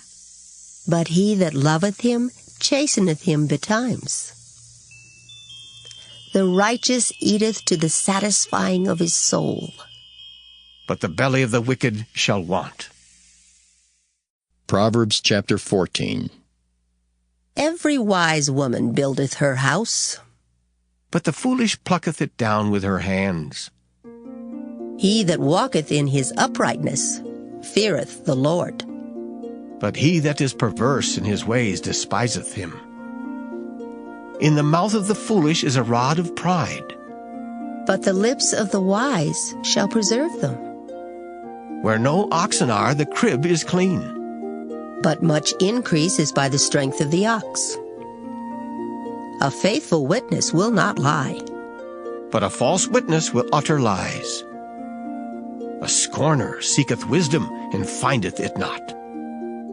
But he that loveth him chasteneth him betimes. The righteous eateth to the satisfying of his soul. But the belly of the wicked shall want. Proverbs chapter 14. Every wise woman buildeth her house. But the foolish plucketh it down with her hands. He that walketh in his uprightness feareth the Lord. But he that is perverse in his ways despiseth him. In the mouth of the foolish is a rod of pride. But the lips of the wise shall preserve them. Where no oxen are, the crib is clean. But much increase is by the strength of the ox. A faithful witness will not lie. But a false witness will utter lies. A scorner seeketh wisdom, and findeth it not.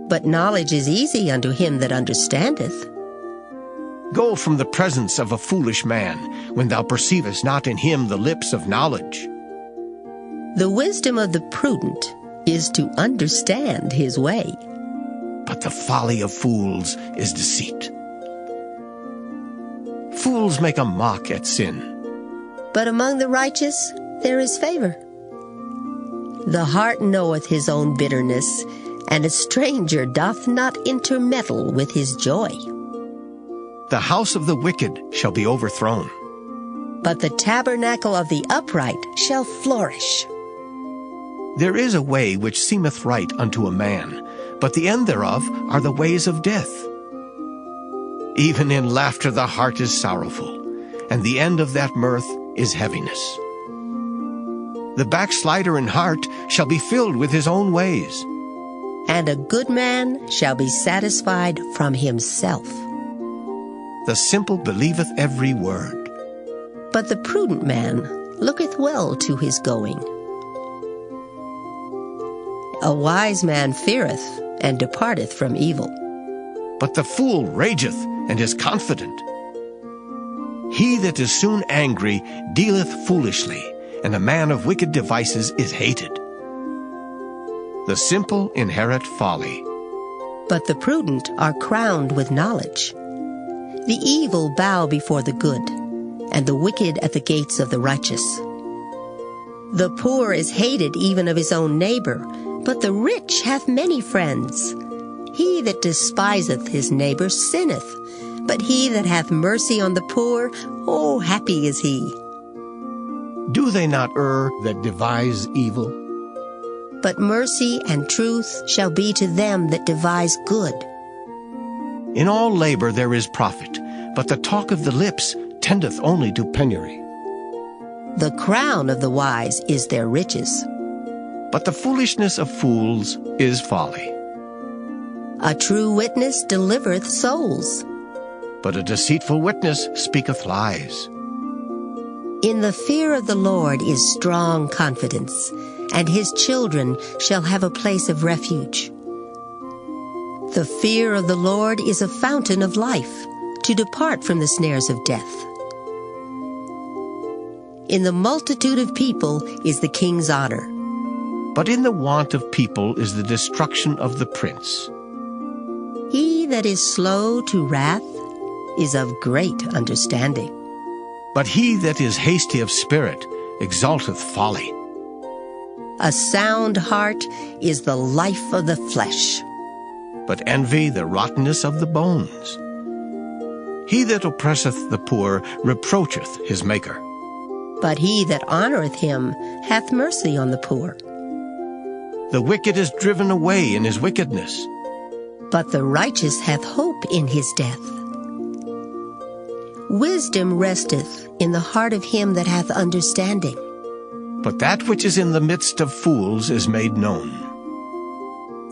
But knowledge is easy unto him that understandeth. Go from the presence of a foolish man, when thou perceivest not in him the lips of knowledge. The wisdom of the prudent is to understand his way. But the folly of fools is deceit. Fools make a mock at sin. But among the righteous there is favor. The heart knoweth his own bitterness, and a stranger doth not intermeddle with his joy. The house of the wicked shall be overthrown. But the tabernacle of the upright shall flourish. There is a way which seemeth right unto a man, but the end thereof are the ways of death. Even in laughter the heart is sorrowful, and the end of that mirth is heaviness. The backslider in heart shall be filled with his own ways. And a good man shall be satisfied from himself. The simple believeth every word. But the prudent man looketh well to his going. A wise man feareth and departeth from evil. But the fool rageth and is confident. He that is soon angry dealeth foolishly, and a man of wicked devices is hated. The simple inherit folly. But the prudent are crowned with knowledge. The evil bow before the good, and the wicked at the gates of the righteous. The poor is hated even of his own neighbor, but the rich hath many friends. He that despiseth his neighbor sinneth, but he that hath mercy on the poor, oh, happy is he. Do they not err that devise evil? But mercy and truth shall be to them that devise good. In all labor there is profit, but the talk of the lips tendeth only to penury. The crown of the wise is their riches. But the foolishness of fools is folly. A true witness delivereth souls. But a deceitful witness speaketh lies. In the fear of the Lord is strong confidence, and his children shall have a place of refuge. The fear of the Lord is a fountain of life, to depart from the snares of death. In the multitude of people is the king's honor. But in the want of people is the destruction of the prince. He that is slow to wrath is of great understanding. But he that is hasty of spirit exalteth folly. A sound heart is the life of the flesh. But envy the rottenness of the bones. He that oppresseth the poor reproacheth his Maker. But he that honoreth him hath mercy on the poor. The wicked is driven away in his wickedness. But the righteous hath hope in his death. Wisdom resteth in the heart of him that hath understanding. But that which is in the midst of fools is made known.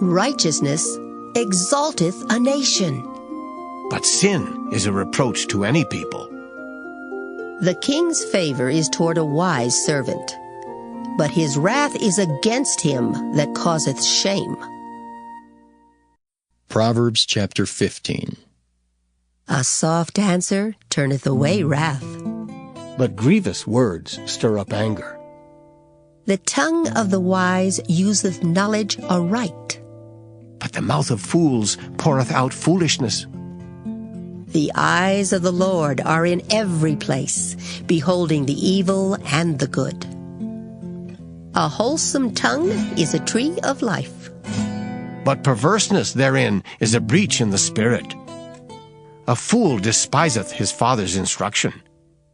Righteousness exalteth a nation. But sin is a reproach to any people. The king's favor is toward a wise servant, but his wrath is against him that causeth shame. Proverbs chapter 15. A soft answer turneth away wrath. But grievous words stir up anger. The tongue of the wise useth knowledge aright. But the mouth of fools poureth out foolishness. The eyes of the Lord are in every place, beholding the evil and the good. A wholesome tongue is a tree of life. But perverseness therein is a breach in the spirit. A fool despiseth his father's instruction.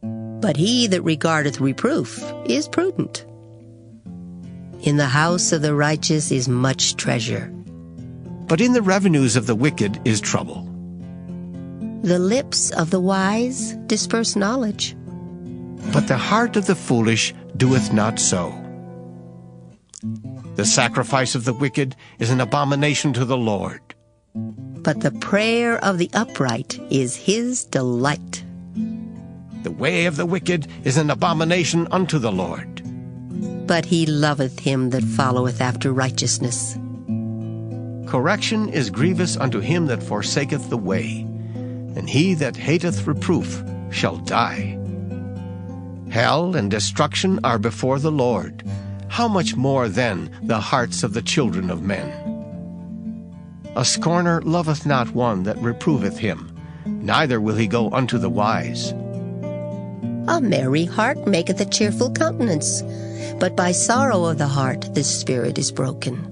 But he that regardeth reproof is prudent. In the house of the righteous is much treasure. But in the revenues of the wicked is trouble. The lips of the wise disperse knowledge. But the heart of the foolish doeth not so. The sacrifice of the wicked is an abomination to the Lord. But the prayer of the upright is his delight. The way of the wicked is an abomination unto the Lord. But he loveth him that followeth after righteousness. Correction is grievous unto him that forsaketh the way, and he that hateth reproof shall die. Hell and destruction are before the Lord. How much more then the hearts of the children of men? A scorner loveth not one that reproveth him, neither will he go unto the wise. A merry heart maketh a cheerful countenance, but by sorrow of the heart the spirit is broken.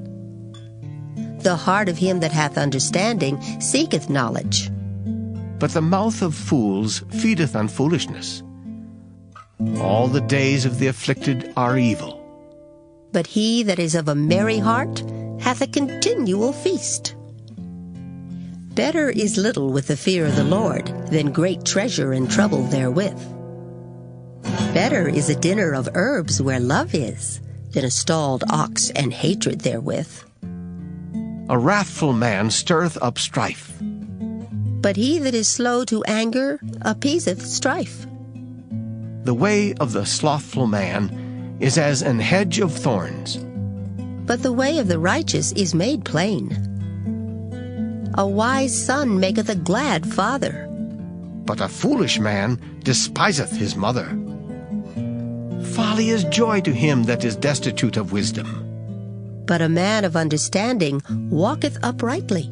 The heart of him that hath understanding seeketh knowledge. But the mouth of fools feedeth on foolishness. All the days of the afflicted are evil. But he that is of a merry heart hath a continual feast. Better is little with the fear of the Lord than great treasure and trouble therewith. Better is a dinner of herbs where love is than a stalled ox and hatred therewith. A wrathful man stirreth up strife. But he that is slow to anger appeaseth strife. The way of the slothful man is as an hedge of thorns. But the way of the righteous is made plain. A wise son maketh a glad father. But a foolish man despiseth his mother. Folly is joy to him that is destitute of wisdom. But a man of understanding walketh uprightly.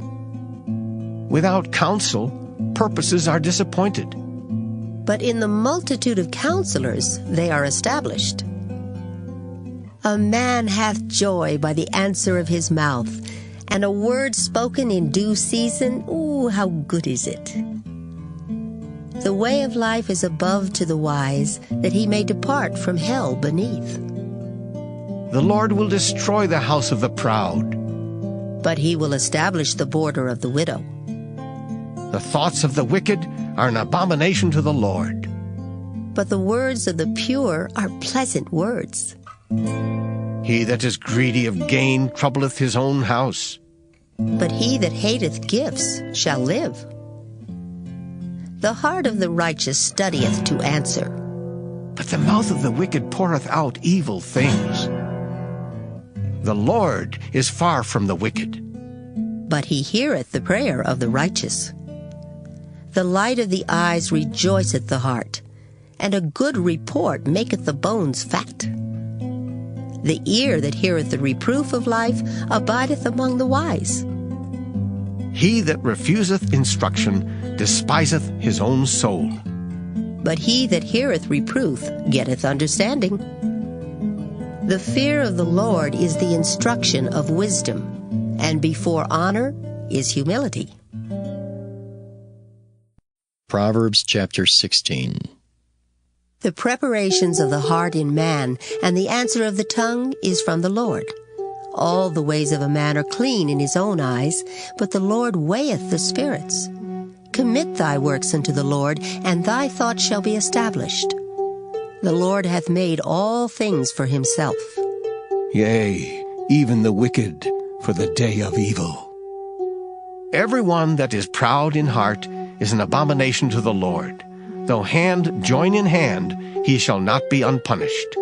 Without counsel, purposes are disappointed. But in the multitude of counselors they are established. A man hath joy by the answer of his mouth, and a word spoken in due season, ooh, how good is it! The way of life is above to the wise, that he may depart from hell beneath. The Lord will destroy the house of the proud. But he will establish the border of the widow. The thoughts of the wicked are an abomination to the Lord. But the words of the pure are pleasant words. He that is greedy of gain troubleth his own house. But he that hateth gifts shall live. The heart of the righteous studieth to answer. But the mouth of the wicked poureth out evil things. The Lord is far from the wicked, but he heareth the prayer of the righteous. The light of the eyes rejoiceth the heart, and a good report maketh the bones fat. The ear that heareth the reproof of life abideth among the wise. He that refuseth instruction despiseth his own soul. But he that heareth reproof getteth understanding. The fear of the Lord is the instruction of wisdom, and before honor is humility. Proverbs chapter 16. The preparations of the heart in man, and the answer of the tongue is from the Lord. All the ways of a man are clean in his own eyes, but the Lord weigheth the spirits. Commit thy works unto the Lord, and thy thoughts shall be established. The Lord hath made all things for himself. Yea, even the wicked for the day of evil. Everyone that is proud in heart is an abomination to the Lord. Though hand join in hand, he shall not be unpunished.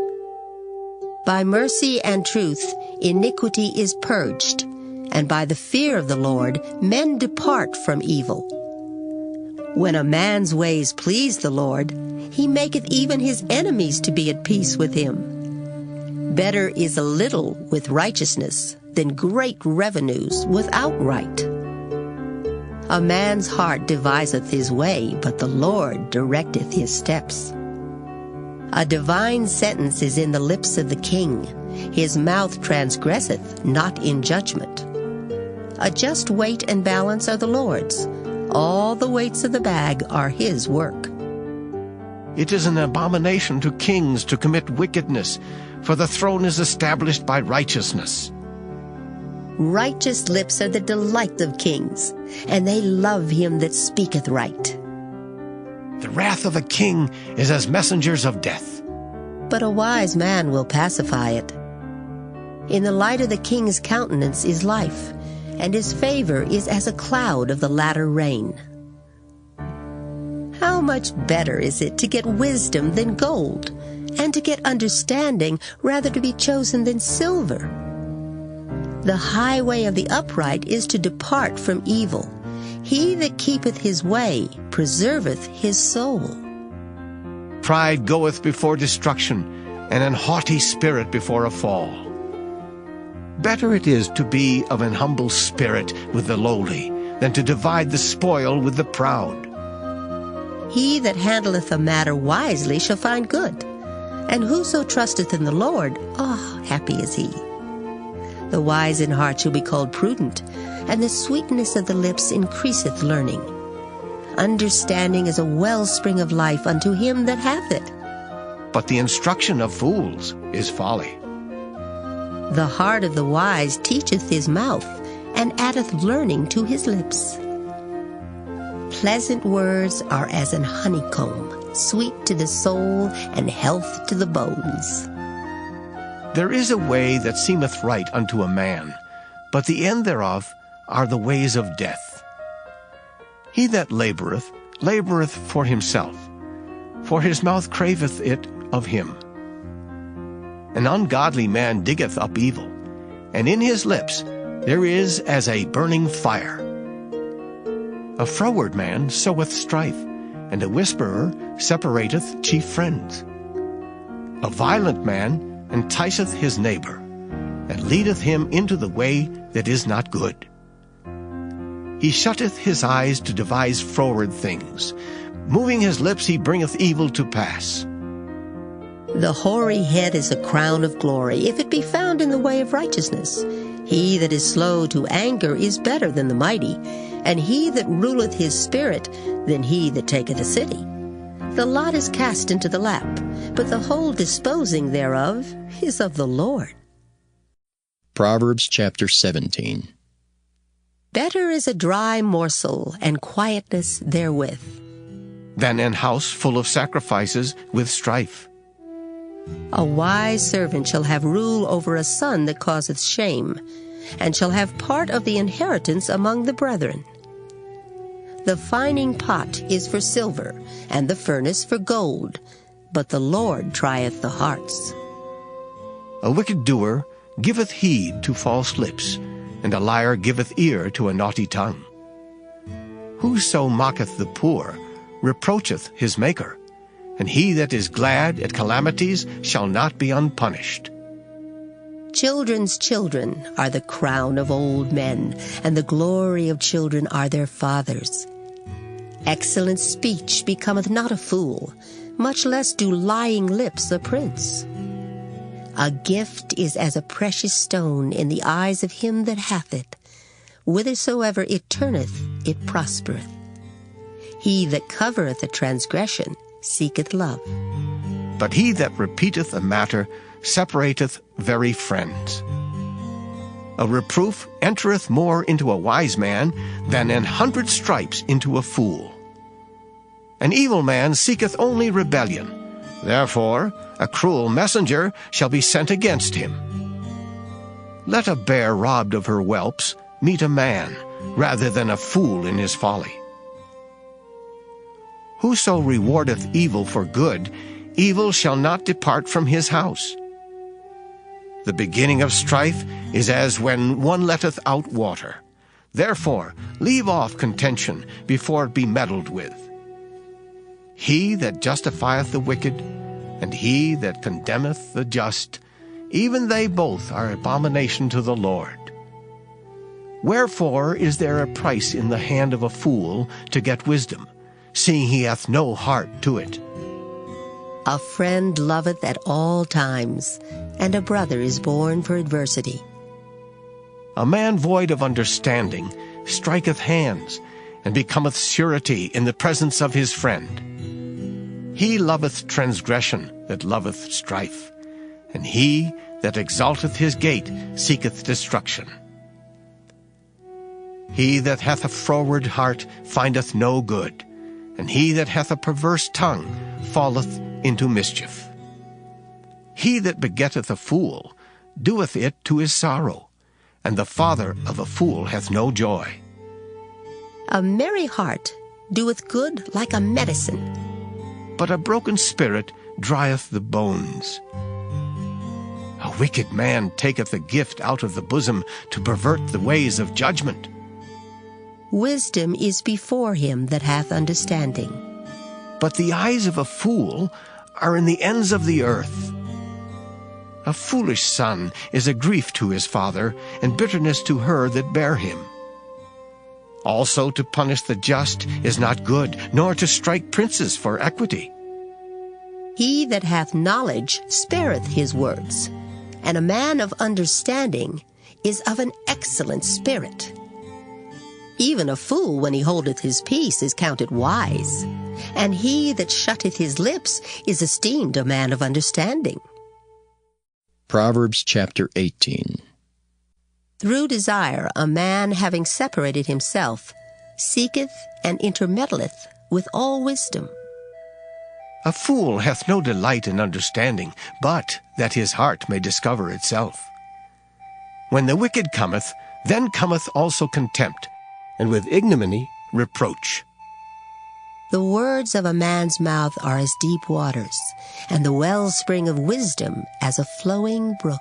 By mercy and truth iniquity is purged, and by the fear of the Lord men depart from evil. When a man's ways please the Lord, he maketh even his enemies to be at peace with him. Better is a little with righteousness than great revenues without right. A man's heart deviseth his way, but the Lord directeth his steps. A divine sentence is in the lips of the king. His mouth transgresseth not in judgment. A just weight and balance are the Lord's. All the weights of the bag are his work. It is an abomination to kings to commit wickedness, for the throne is established by righteousness. Righteous lips are the delight of kings, and they love him that speaketh right. The wrath of a king is as messengers of death, but a wise man will pacify it. In the light of the king's countenance is life, and his favor is as a cloud of the latter rain. How much better is it to get wisdom than gold, and to get understanding rather to be chosen than silver? The highway of the upright is to depart from evil. He that keepeth his way preserveth his soul. Pride goeth before destruction, and an haughty spirit before a fall. Better it is to be of an humble spirit with the lowly, than to divide the spoil with the proud. He that handleth a matter wisely shall find good, and whoso trusteth in the Lord, happy is he. The wise in heart shall be called prudent, and the sweetness of the lips increaseth learning. Understanding is a wellspring of life unto him that hath it. But the instruction of fools is folly. The heart of the wise teacheth his mouth, and addeth learning to his lips. Pleasant words are as an honeycomb, sweet to the soul, and health to the bones. There is a way that seemeth right unto a man, but the end thereof are the ways of death. He that laboureth, laboureth for himself, for his mouth craveth it of him. An ungodly man diggeth up evil, and in his lips there is as a burning fire. A froward man soweth strife, and a whisperer separateth chief friends. A violent man enticeth his neighbor, and leadeth him into the way that is not good. He shutteth his eyes to devise froward things. Moving his lips he bringeth evil to pass. The hoary head is a crown of glory, if it be found in the way of righteousness. He that is slow to anger is better than the mighty, and he that ruleth his spirit than he that taketh a city. The lot is cast into the lap, but the whole disposing thereof is of the Lord. Proverbs chapter 17. Better is a dry morsel, and quietness therewith, than an house full of sacrifices with strife. A wise servant shall have rule over a son that causeth shame, and shall have part of the inheritance among the brethren. The fining pot is for silver, and the furnace for gold, but the Lord trieth the hearts. A wicked doer giveth heed to false lips, and a liar giveth ear to a naughty tongue. Whoso mocketh the poor reproacheth his Maker, and he that is glad at calamities shall not be unpunished. Children's children are the crown of old men, and the glory of children are their fathers. Excellent speech becometh not a fool, much less do lying lips a prince. A gift is as a precious stone in the eyes of him that hath it. Whithersoever it turneth, it prospereth. He that covereth a transgression seeketh love, but he that repeateth a matter separateth very friends. A reproof entereth more into a wise man than 100 stripes into a fool. An evil man seeketh only rebellion. Therefore a cruel messenger shall be sent against him. Let a bear robbed of her whelps meet a man, rather than a fool in his folly. Whoso rewardeth evil for good, evil shall not depart from his house. The beginning of strife is as when one letteth out water. Therefore leave off contention before it be meddled with. He that justifieth the wicked, and he that condemneth the just, even they both are abomination to the Lord. Wherefore is there a price in the hand of a fool to get wisdom, seeing he hath no heart to it? A friend loveth at all times, and a brother is born for adversity. A man void of understanding striketh hands, and becometh surety in the presence of his friend. He loveth transgression that loveth strife, and he that exalteth his gate seeketh destruction. He that hath a froward heart findeth no good, and he that hath a perverse tongue falleth into mischief. He that begetteth a fool doeth it to his sorrow, and the father of a fool hath no joy. A merry heart doeth good like a medicine, but a broken spirit drieth the bones. A wicked man taketh a gift out of the bosom to pervert the ways of judgment. Wisdom is before him that hath understanding, but the eyes of a fool are in the ends of the earth. A foolish son is a grief to his father, and bitterness to her that bare him. Also to punish the just is not good, nor to strike princes for equity. He that hath knowledge spareth his words, and a man of understanding is of an excellent spirit. Even a fool, when he holdeth his peace, is counted wise, and he that shutteth his lips is esteemed a man of understanding. Proverbs chapter 18. Through desire a man, having separated himself, seeketh and intermeddleth with all wisdom. A fool hath no delight in understanding, but that his heart may discover itself. When the wicked cometh, then cometh also contempt, and with ignominy reproach. The words of a man's mouth are as deep waters, and the wellspring of wisdom as a flowing brook.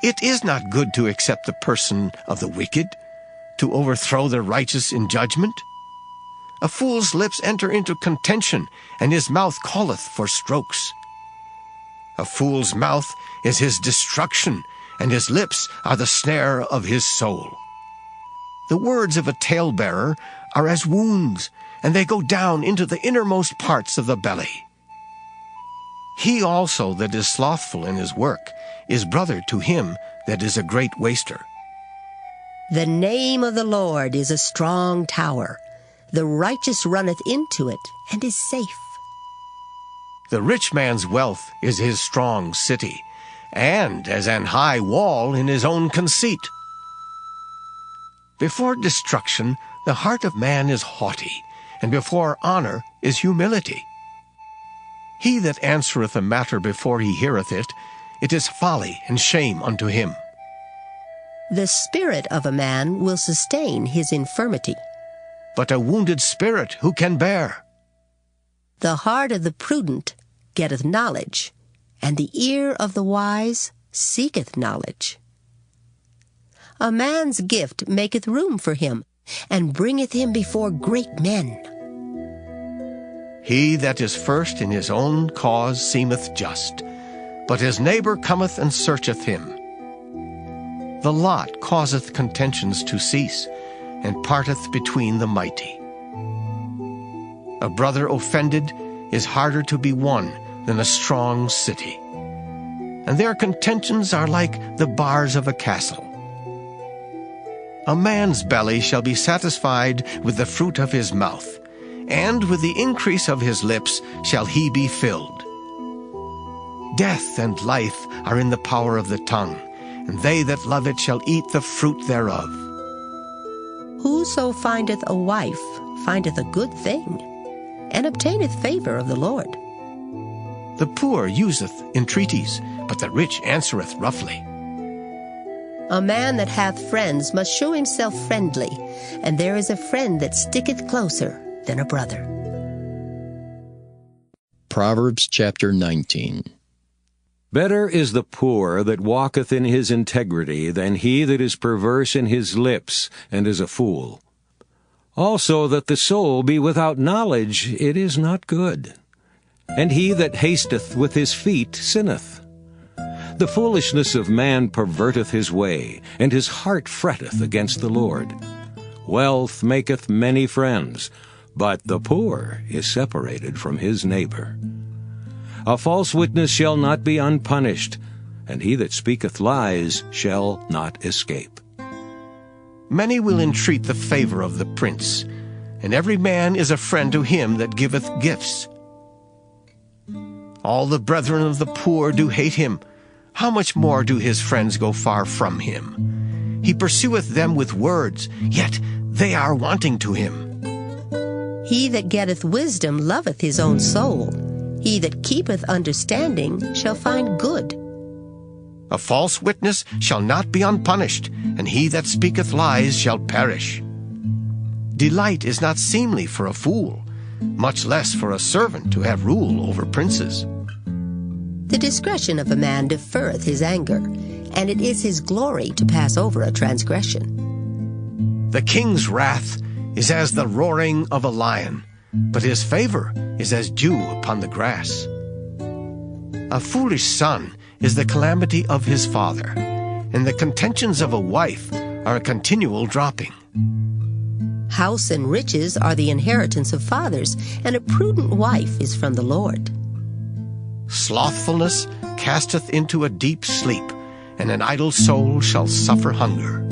It is not good to accept the person of the wicked, to overthrow the righteous in judgment. A fool's lips enter into contention, and his mouth calleth for strokes. A fool's mouth is his destruction, and his lips are the snare of his soul. The words of a talebearer are as wounds, and they go down into the innermost parts of the belly. He also that is slothful in his work is brother to him that is a great waster. The name of the Lord is a strong tower. The righteous runneth into it and is safe. The rich man's wealth is his strong city, and as an high wall in his own conceit. Before destruction, the heart of man is haughty, and before honor is humility. He that answereth a matter before he heareth it, it is folly and shame unto him. The spirit of a man will sustain his infirmity. But a wounded spirit who can bear? The heart of the prudent getteth knowledge, and the ear of the wise seeketh knowledge. A man's gift maketh room for him, and bringeth him before great men. He that is first in his own cause seemeth just, but his neighbor cometh and searcheth him. The lot causeth contentions to cease, and parteth between the mighty. A brother offended is harder to be won than a strong city, and their contentions are like the bars of a castle. A man's belly shall be satisfied with the fruit of his mouth, and with the increase of his lips shall he be filled. Death and life are in the power of the tongue, and they that love it shall eat the fruit thereof. Whoso findeth a wife findeth a good thing, and obtaineth favor of the Lord. The poor useth entreaties, but the rich answereth roughly. A man that hath friends must show himself friendly, and there is a friend that sticketh closer than a brother. Proverbs chapter 19. Better is the poor that walketh in his integrity than he that is perverse in his lips and is a fool. Also that the soul be without knowledge, it is not good. And he that hasteth with his feet sinneth. The foolishness of man perverteth his way, and his heart fretteth against the Lord. Wealth maketh many friends, but the poor is separated from his neighbor. A false witness shall not be unpunished, and he that speaketh lies shall not escape. Many will entreat the favor of the prince, and every man is a friend to him that giveth gifts. All the brethren of the poor do hate him. How much more do his friends go far from him? He pursueth them with words, yet they are wanting to him. He that getteth wisdom loveth his own soul. He that keepeth understanding shall find good. A false witness shall not be unpunished, and he that speaketh lies shall perish. Delight is not seemly for a fool, much less for a servant to have rule over princes. The discretion of a man deferreth his anger, and it is his glory to pass over a transgression. The king's wrath is as the roaring of a lion, but his favor is as dew upon the grass. A foolish son is the calamity of his father, and the contentions of a wife are a continual dropping. House and riches are the inheritance of fathers, and a prudent wife is from the Lord. Slothfulness casteth into a deep sleep, and an idle soul shall suffer hunger.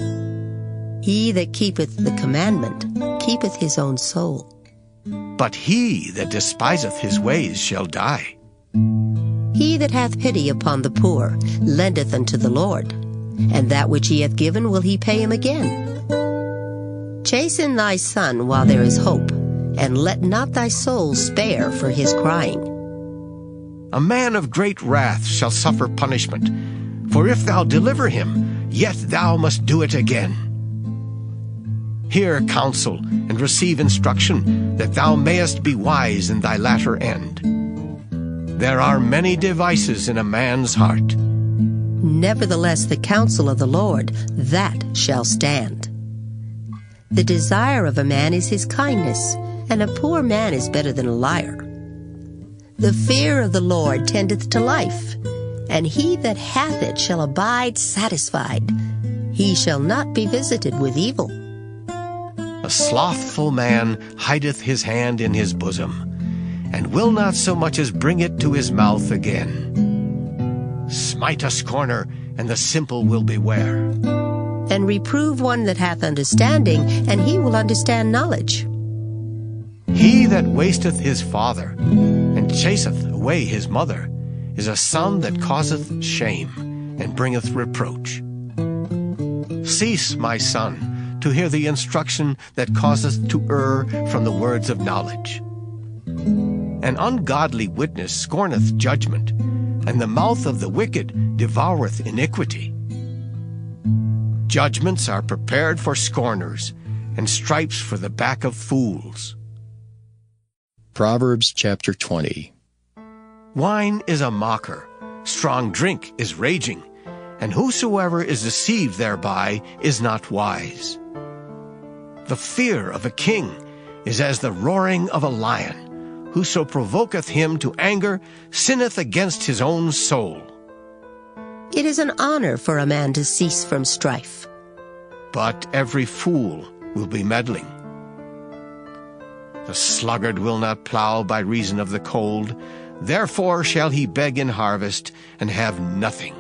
He that keepeth the commandment keepeth his own soul. But he that despiseth his ways shall die. He that hath pity upon the poor lendeth unto the Lord, and that which he hath given will he pay him again. Chasten thy son while there is hope, and let not thy soul spare for his crying. A man of great wrath shall suffer punishment, for if thou deliver him, yet thou must do it again. Hear counsel, and receive instruction, that thou mayest be wise in thy latter end. There are many devices in a man's heart. Nevertheless the counsel of the Lord, that shall stand. The desire of a man is his kindness, and a poor man is better than a liar. The fear of the Lord tendeth to life, and he that hath it shall abide satisfied. He shall not be visited with evil. A slothful man hideth his hand in his bosom, and will not so much as bring it to his mouth again. Smite a scorner, and the simple will beware. And reprove one that hath understanding, and he will understand knowledge. He that wasteth his father, and chaseth away his mother, is a son that causeth shame, and bringeth reproach. Cease, my son, to hear the instruction that causeth to err from the words of knowledge. An ungodly witness scorneth judgment, and the mouth of the wicked devoureth iniquity. Judgments are prepared for scorners, and stripes for the back of fools. Proverbs chapter 20. Wine is a mocker, strong drink is raging, and whosoever is deceived thereby is not wise. The fear of a king is as the roaring of a lion. Whoso provoketh him to anger sinneth against his own soul. It is an honor for a man to cease from strife. But every fool will be meddling. The sluggard will not plow by reason of the cold, therefore shall he beg in harvest and have nothing.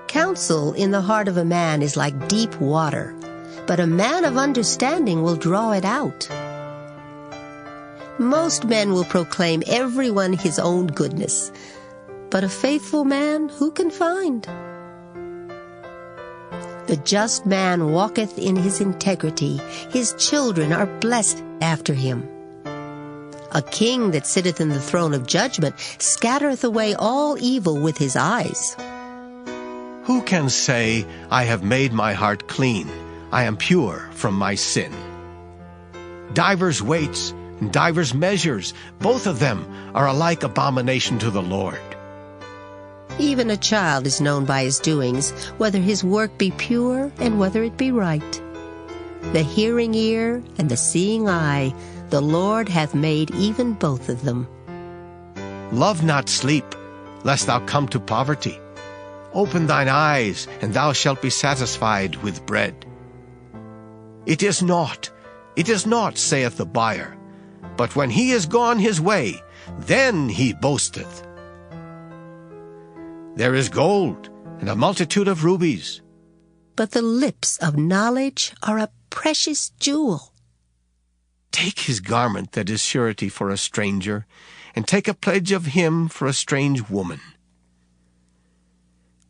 Counsel in the heart of a man is like deep water, but a man of understanding will draw it out. Most men will proclaim everyone his own goodness, but a faithful man who can find? The just man walketh in his integrity, his children are blessed after him. A king that sitteth in the throne of judgment scattereth away all evil with his eyes. Who can say, I have made my heart clean, I am pure from my sin? Divers weights and divers measures, both of them are alike abomination to the Lord. Even a child is known by his doings, whether his work be pure and whether it be right. The hearing ear and the seeing eye, the Lord hath made even both of them. Love not sleep, lest thou come to poverty. Open thine eyes, and thou shalt be satisfied with bread. It is naught, saith the buyer, but when he is gone his way, then he boasteth. There is gold and a multitude of rubies, but the lips of knowledge are a precious jewel. Take his garment that is surety for a stranger, and take a pledge of him for a strange woman.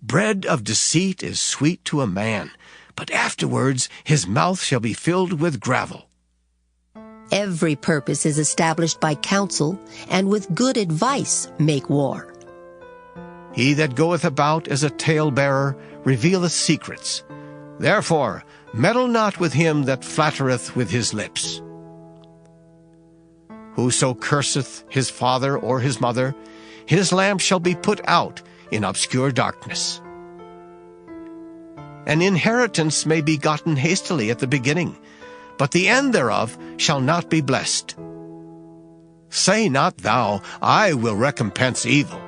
Bread of deceit is sweet to a man, but afterwards his mouth shall be filled with gravel. Every purpose is established by counsel, and with good advice make war. He that goeth about as a talebearer revealeth secrets. Therefore meddle not with him that flattereth with his lips. Whoso curseth his father or his mother, his lamp shall be put out in obscure darkness. An inheritance may be gotten hastily at the beginning, but the end thereof shall not be blessed. Say not thou, I will recompense evil.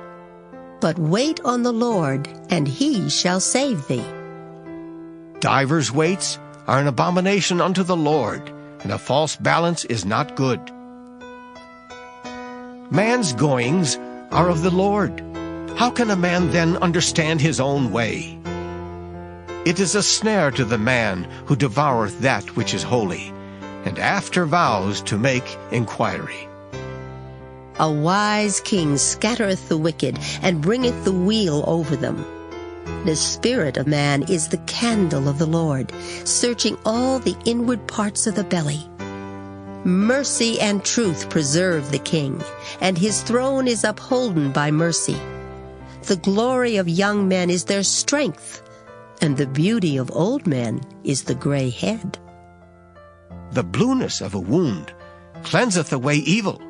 But wait on the Lord, and he shall save thee. Divers weights are an abomination unto the Lord, and a false balance is not good. Man's goings are of the Lord. How can a man then understand his own way? It is a snare to the man who devoureth that which is holy, and after vows to make inquiry. A wise king scattereth the wicked, and bringeth the weal over them. The spirit of man is the candle of the Lord, searching all the inward parts of the belly. Mercy and truth preserve the king, and his throne is upholden by mercy. The glory of young men is their strength, and the beauty of old men is the gray head. The blueness of a wound cleanseth away evil,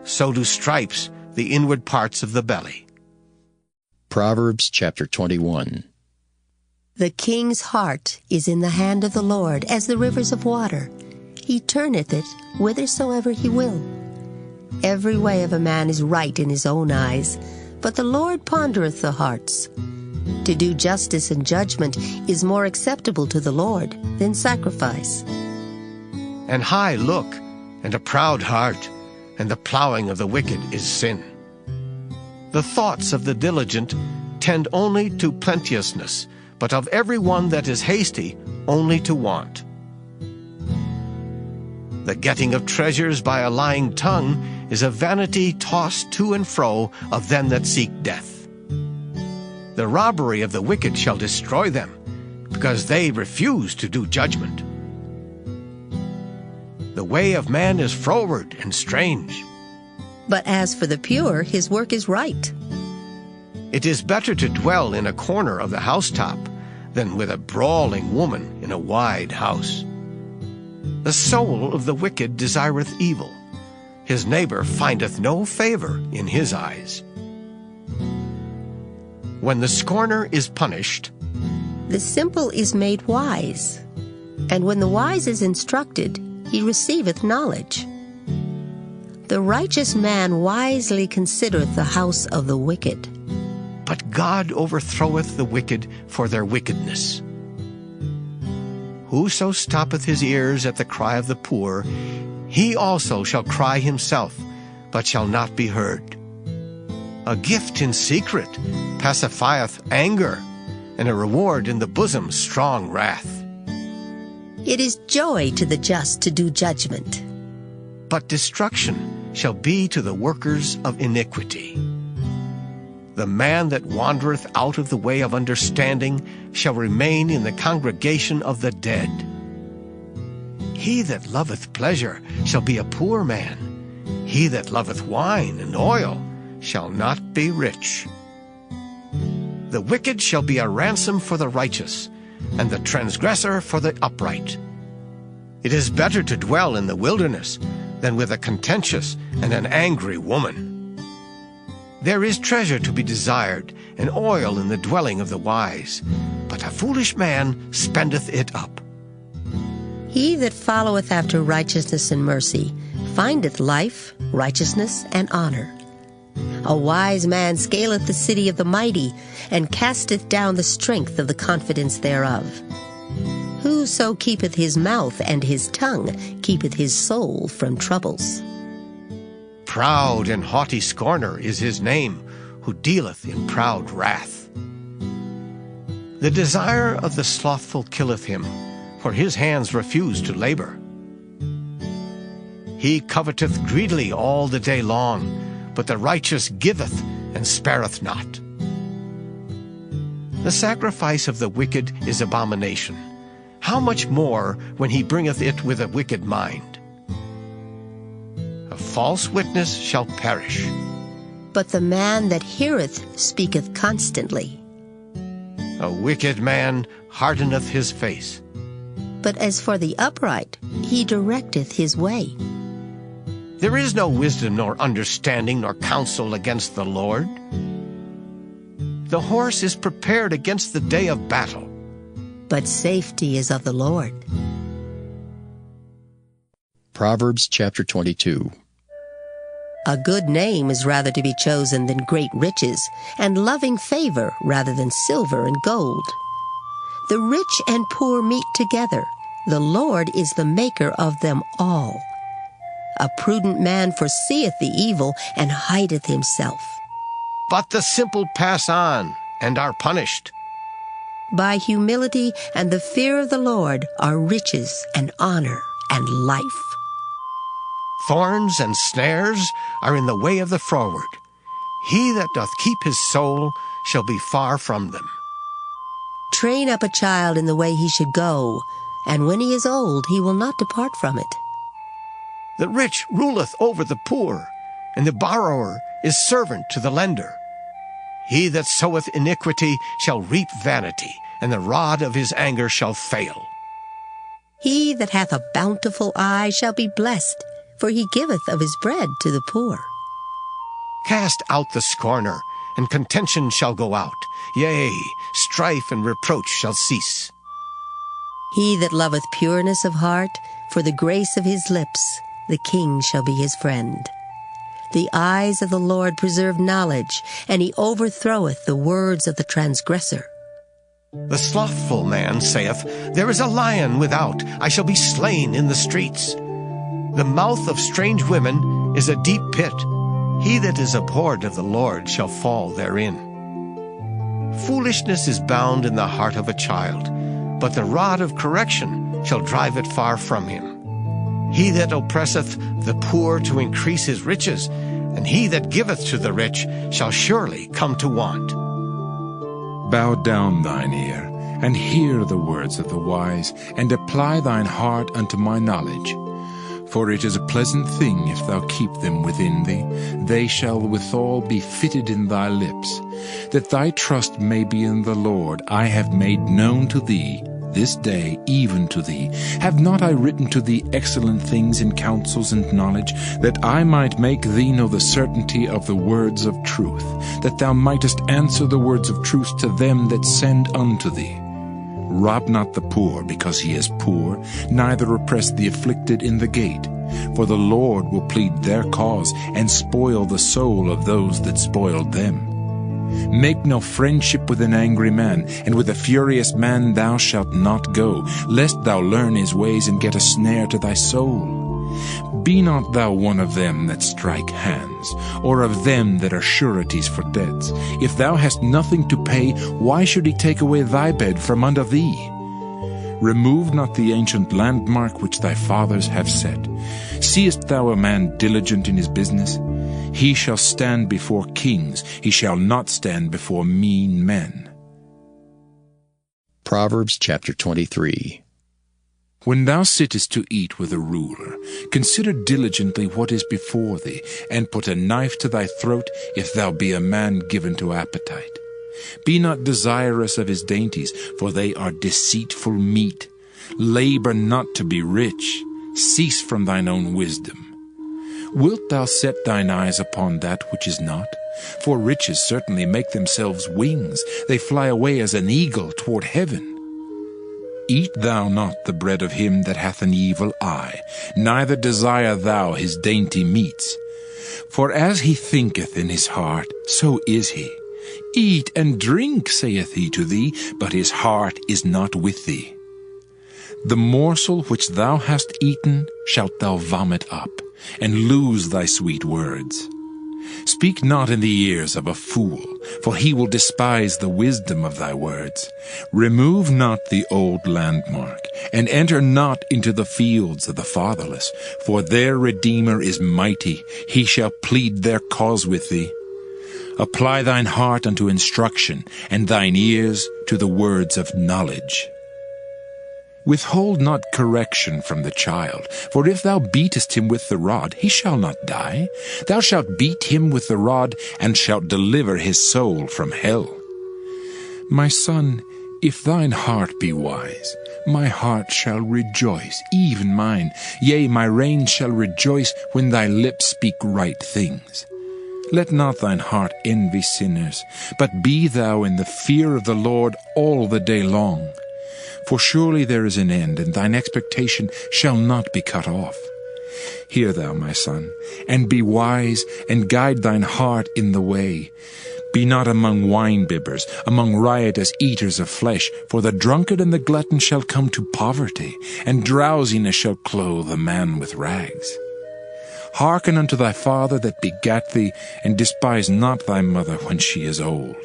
so do stripes the inward parts of the belly. Proverbs chapter 21. The king's heart is in the hand of the Lord, as the rivers of water. He turneth it whithersoever he will. Every way of a man is right in his own eyes, but the Lord pondereth the hearts. To do justice and judgment is more acceptable to the Lord than sacrifice. An high look and a proud heart, and the plowing of the wicked is sin. The thoughts of the diligent tend only to plenteousness, but of every one that is hasty only to want. The getting of treasures by a lying tongue is a vanity tossed to and fro of them that seek death. The robbery of the wicked shall destroy them, because they refuse to do judgment. The way of man is froward and strange. But as for the pure, his work is right. It is better to dwell in a corner of the housetop than with a brawling woman in a wide house. The soul of the wicked desireth evil. His neighbor findeth no favor in his eyes. When the scorner is punished, the simple is made wise, and when the wise is instructed, he receiveth knowledge. The righteous man wisely considereth the house of the wicked, but God overthroweth the wicked for their wickedness. Whoso stoppeth his ears at the cry of the poor, he also shall cry himself, but shall not be heard. A gift in secret pacifieth anger, and a reward in the bosom strong wrath. It is joy to the just to do judgment, but destruction shall be to the workers of iniquity. The man that wandereth out of the way of understanding shall remain in the congregation of the dead. He that loveth pleasure shall be a poor man. He that loveth wine and oil shall not be rich. The wicked shall be a ransom for the righteous, and the transgressor for the upright. It is better to dwell in the wilderness than with a contentious and an angry woman. There is treasure to be desired, and oil in the dwelling of the wise, but a foolish man spendeth it up. He that followeth after righteousness and mercy findeth life, righteousness, and honor. A wise man scaleth the city of the mighty, and casteth down the strength of the confidence thereof. Whoso keepeth his mouth and his tongue keepeth his soul from troubles. Proud and haughty scorner is his name, who dealeth in proud wrath. The desire of the slothful killeth him, for his hands refuse to labor. He coveteth greedily all the day long, but the righteous giveth and spareth not. The sacrifice of the wicked is abomination. How much more when he bringeth it with a wicked mind? A false witness shall perish, but the man that heareth speaketh constantly. A wicked man hardeneth his face, but as for the upright, he directeth his way. There is no wisdom nor understanding nor counsel against the Lord. The horse is prepared against the day of battle, but safety is of the Lord. Proverbs chapter 22. A good name is rather to be chosen than great riches, and loving favor rather than silver and gold. The rich and poor meet together. The Lord is the maker of them all. A prudent man foreseeth the evil and hideth himself. but the simple pass on and are punished. By humility and the fear of the Lord are riches and honor and life. Thorns and snares are in the way of the froward. He that doth keep his soul shall be far from them. Train up a child in the way he should go, and when he is old he will not depart from it. The rich ruleth over the poor, and the borrower is servant to the lender. He that soweth iniquity shall reap vanity, and the rod of his anger shall fail. He that hath a bountiful eye shall be blessed, for he giveth of his bread to the poor. Cast out the scorner, and contention shall go out. Yea, strife and reproach shall cease. He that loveth pureness of heart, for the grace of his lips, the king shall be his friend. The eyes of the Lord preserve knowledge, and he overthroweth the words of the transgressor. The slothful man saith, There is a lion without, I shall be slain in the streets. The mouth of strange women is a deep pit. He that is abhorred of the Lord shall fall therein. Foolishness is bound in the heart of a child, but the rod of correction shall drive it far from him. He that oppresseth the poor to increase his riches, and he that giveth to the rich shall surely come to want. Bow down thine ear, and hear the words of the wise, and apply thine heart unto my knowledge. For it is a pleasant thing if thou keep them within thee. They shall withal be fitted in thy lips. That thy trust may be in the Lord, I have made known to thee this day, even to thee. Have not I written to thee excellent things in counsels and knowledge, that I might make thee know the certainty of the words of truth, that thou mightest answer the words of truth to them that send unto thee? Rob not the poor because he is poor, neither oppress the afflicted in the gate. For the Lord will plead their cause, and spoil the soul of those that spoiled them. Make no friendship with an angry man, and with a furious man thou shalt not go, lest thou learn his ways and get a snare to thy soul. Be not thou one of them that strike hands, or of them that are sureties for debts. If thou hast nothing to pay, why should he take away thy bed from under thee? Remove not the ancient landmark which thy fathers have set. Seest thou a man diligent in his business? He shall stand before kings, he shall not stand before mean men. Proverbs chapter 23. When thou sittest to eat with a ruler, consider diligently what is before thee, and put a knife to thy throat if thou be a man given to appetite. Be not desirous of his dainties, for they are deceitful meat. Labor not to be rich. Cease from thine own wisdom. Wilt thou set thine eyes upon that which is not? For riches certainly make themselves wings. They fly away as an eagle toward heaven. Eat thou not the bread of him that hath an evil eye, neither desire thou his dainty meats. For as he thinketh in his heart, so is he. Eat and drink, saith he to thee, but his heart is not with thee. The morsel which thou hast eaten shalt thou vomit up, and lose thy sweet words. Speak not in the ears of a fool, for he will despise the wisdom of thy words. Remove not the old landmark, and enter not into the fields of the fatherless, for their Redeemer is mighty, he shall plead their cause with thee. Apply thine heart unto instruction, and thine ears to the words of knowledge. Withhold not correction from the child, for if thou beatest him with the rod, he shall not die. Thou shalt beat him with the rod, and shalt deliver his soul from hell. My son, if thine heart be wise, my heart shall rejoice, even mine. Yea, my reins shall rejoice when thy lips speak right things. Let not thine heart envy sinners, but be thou in the fear of the Lord all the day long. For surely there is an end, and thine expectation shall not be cut off. Hear thou, my son, and be wise, and guide thine heart in the way. Be not among wine-bibbers, among riotous eaters of flesh, for the drunkard and the glutton shall come to poverty, and drowsiness shall clothe a man with rags. Hearken unto thy father that begat thee, and despise not thy mother when she is old.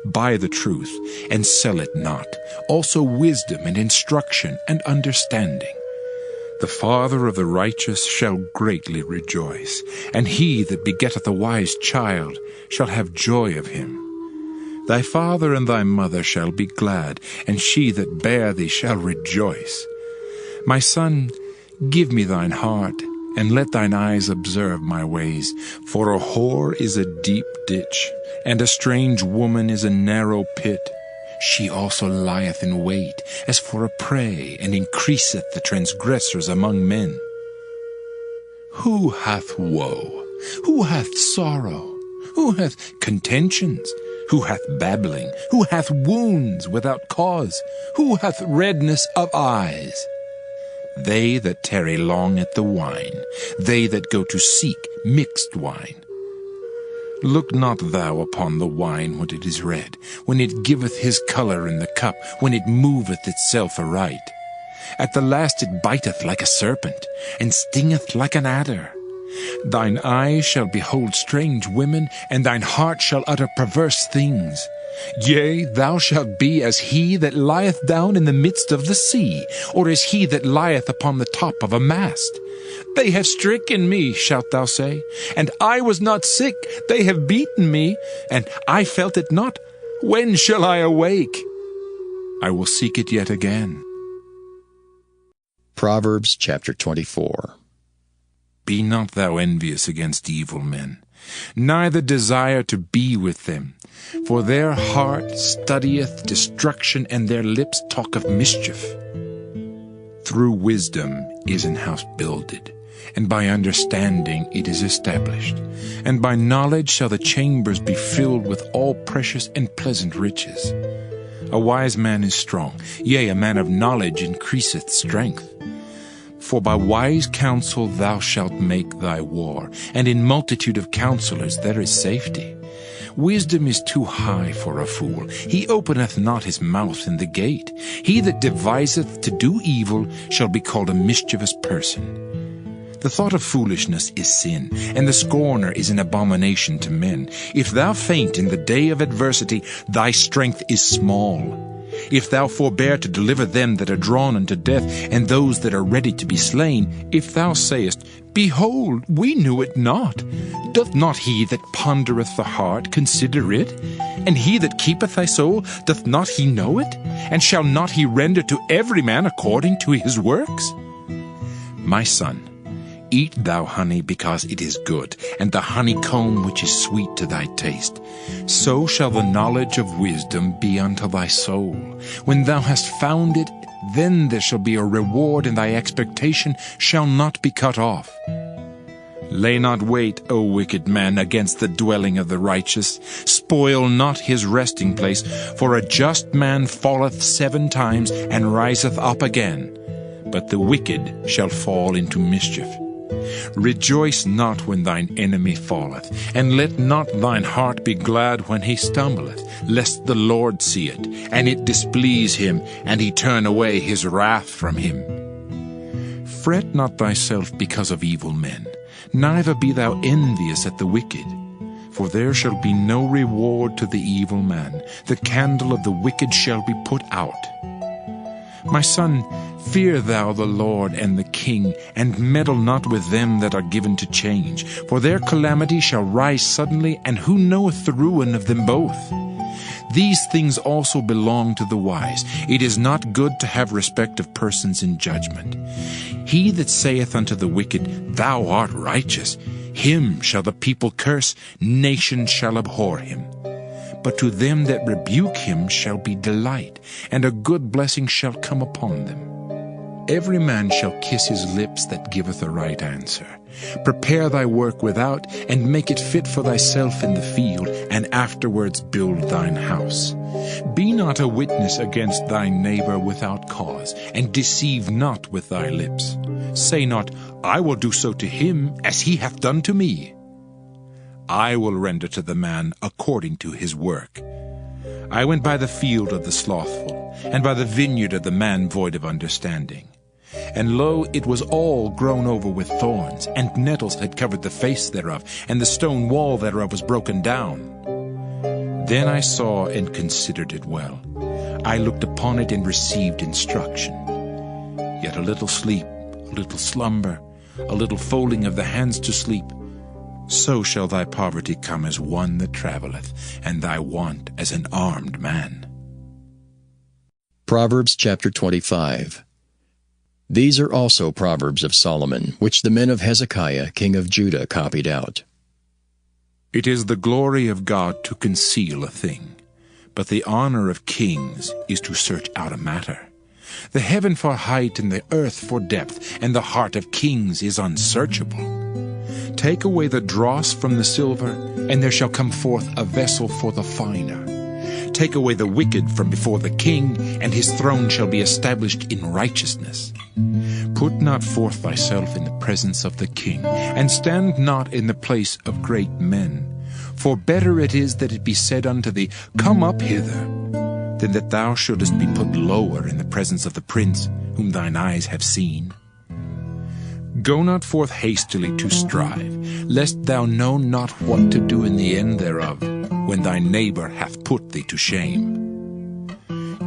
Buy the truth, and sell it not, also wisdom and instruction and understanding. The father of the righteous shall greatly rejoice, and he that begetteth a wise child shall have joy of him. Thy father and thy mother shall be glad, and she that bare thee shall rejoice. My son, give me thine heart, and let thine eyes observe my ways. For a whore is a deep ditch, and a strange woman is a narrow pit. She also lieth in wait as for a prey, and increaseth the transgressors among men. Who hath woe? Who hath sorrow? Who hath contentions? Who hath babbling? Who hath wounds without cause? Who hath redness of eyes? They that tarry long at the wine, they that go to seek mixed wine. Look not thou upon the wine when it is red, when it giveth his colour in the cup, when it moveth itself aright. At the last it biteth like a serpent, and stingeth like an adder. Thine eyes shall behold strange women, and thine heart shall utter perverse things. Yea, thou shalt be as he that lieth down in the midst of the sea, or as he that lieth upon the top of a mast. They have stricken me, shalt thou say, and I was not sick. They have beaten me, and I felt it not. When shall I awake? I will seek it yet again. Proverbs chapter 24. Be not thou envious against evil men, neither desire to be with them. For their heart studieth destruction, and their lips talk of mischief. Through wisdom is an house builded, and by understanding it is established. And by knowledge shall the chambers be filled with all precious and pleasant riches. A wise man is strong, yea, a man of knowledge increaseth strength. For by wise counsel thou shalt make thy war, and in multitude of counselors there is safety. Wisdom is too high for a fool. He openeth not his mouth in the gate. He that deviseth to do evil shall be called a mischievous person. The thought of foolishness is sin, and the scorner is an abomination to men. If thou faint in the day of adversity, thy strength is small. If thou forbear to deliver them that are drawn unto death, and those that are ready to be slain, if thou sayest, Behold, we knew it not, doth not he that pondereth the heart consider it? And he that keepeth thy soul, doth not he know it? And shall not he render to every man according to his works? My son, eat thou honey, because it is good, and the honeycomb which is sweet to thy taste. So shall the knowledge of wisdom be unto thy soul. When thou hast found it, then there shall be a reward, and thy expectation shall not be cut off. Lay not wait, O wicked man, against the dwelling of the righteous. Spoil not his resting place, for a just man falleth 7 times, and riseth up again. But the wicked shall fall into mischief. Rejoice not when thine enemy falleth, and let not thine heart be glad when he stumbleth, lest the Lord see it, and it displease him, and he turn away his wrath from him. Fret not thyself because of evil men, neither be thou envious at the wicked. For there shall be no reward to the evil man. The candle of the wicked shall be put out. My son, fear thou the Lord and the king, and meddle not with them that are given to change. For their calamity shall rise suddenly, and who knoweth the ruin of them both? These things also belong to the wise. It is not good to have respect of persons in judgment. He that saith unto the wicked, Thou art righteous, him shall the people curse, nations shall abhor him. But to them that rebuke him shall be delight, and a good blessing shall come upon them. Every man shall kiss his lips that giveth a right answer. Prepare thy work without, and make it fit for thyself in the field, and afterwards build thine house. Be not a witness against thy neighbor without cause, and deceive not with thy lips. Say not, I will do so to him as he hath done to me. I will render to the man according to his work. I went by the field of the slothful, and by the vineyard of the man void of understanding. And lo, it was all grown over with thorns, and nettles had covered the face thereof, and the stone wall thereof was broken down. Then I saw and considered it well. I looked upon it and received instruction. Yet a little sleep, a little slumber, a little folding of the hands to sleep, so shall thy poverty come as one that travelleth, and thy want as an armed man. Proverbs chapter 25. These are also Proverbs of Solomon, which the men of Hezekiah, king of Judah, copied out. It is the glory of God to conceal a thing, but the honor of kings is to search out a matter. The heaven for height and the earth for depth, and the heart of kings is unsearchable. Take away the dross from the silver, and there shall come forth a vessel for the finer. Take away the wicked from before the king, and his throne shall be established in righteousness. Put not forth thyself in the presence of the king, and stand not in the place of great men. For better it is that it be said unto thee, Come up hither, than that thou shouldest be put lower in the presence of the prince, whom thine eyes have seen. Go not forth hastily to strive, lest thou know not what to do in the end thereof, when thy neighbor hath put thee to shame.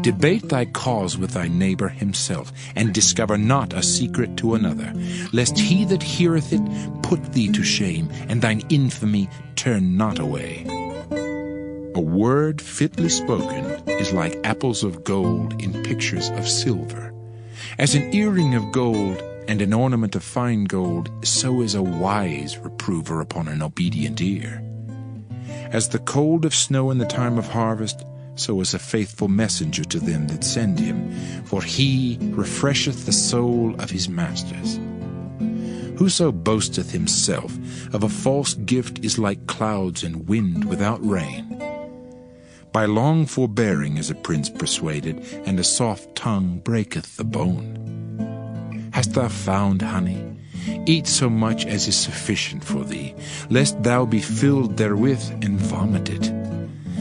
Debate thy cause with thy neighbor himself, and discover not a secret to another, lest he that heareth it put thee to shame, and thine infamy turn not away. A word fitly spoken is like apples of gold in pictures of silver. As an earring of gold and an ornament of fine gold, so is a wise reprover upon an obedient ear. As the cold of snow in the time of harvest, so is a faithful messenger to them that send him, for he refresheth the soul of his masters. Whoso boasteth himself of a false gift is like clouds and wind without rain. By long forbearing is a prince persuaded, and a soft tongue breaketh the bone. Hast thou found honey? Eat so much as is sufficient for thee, lest thou be filled therewith and vomit it.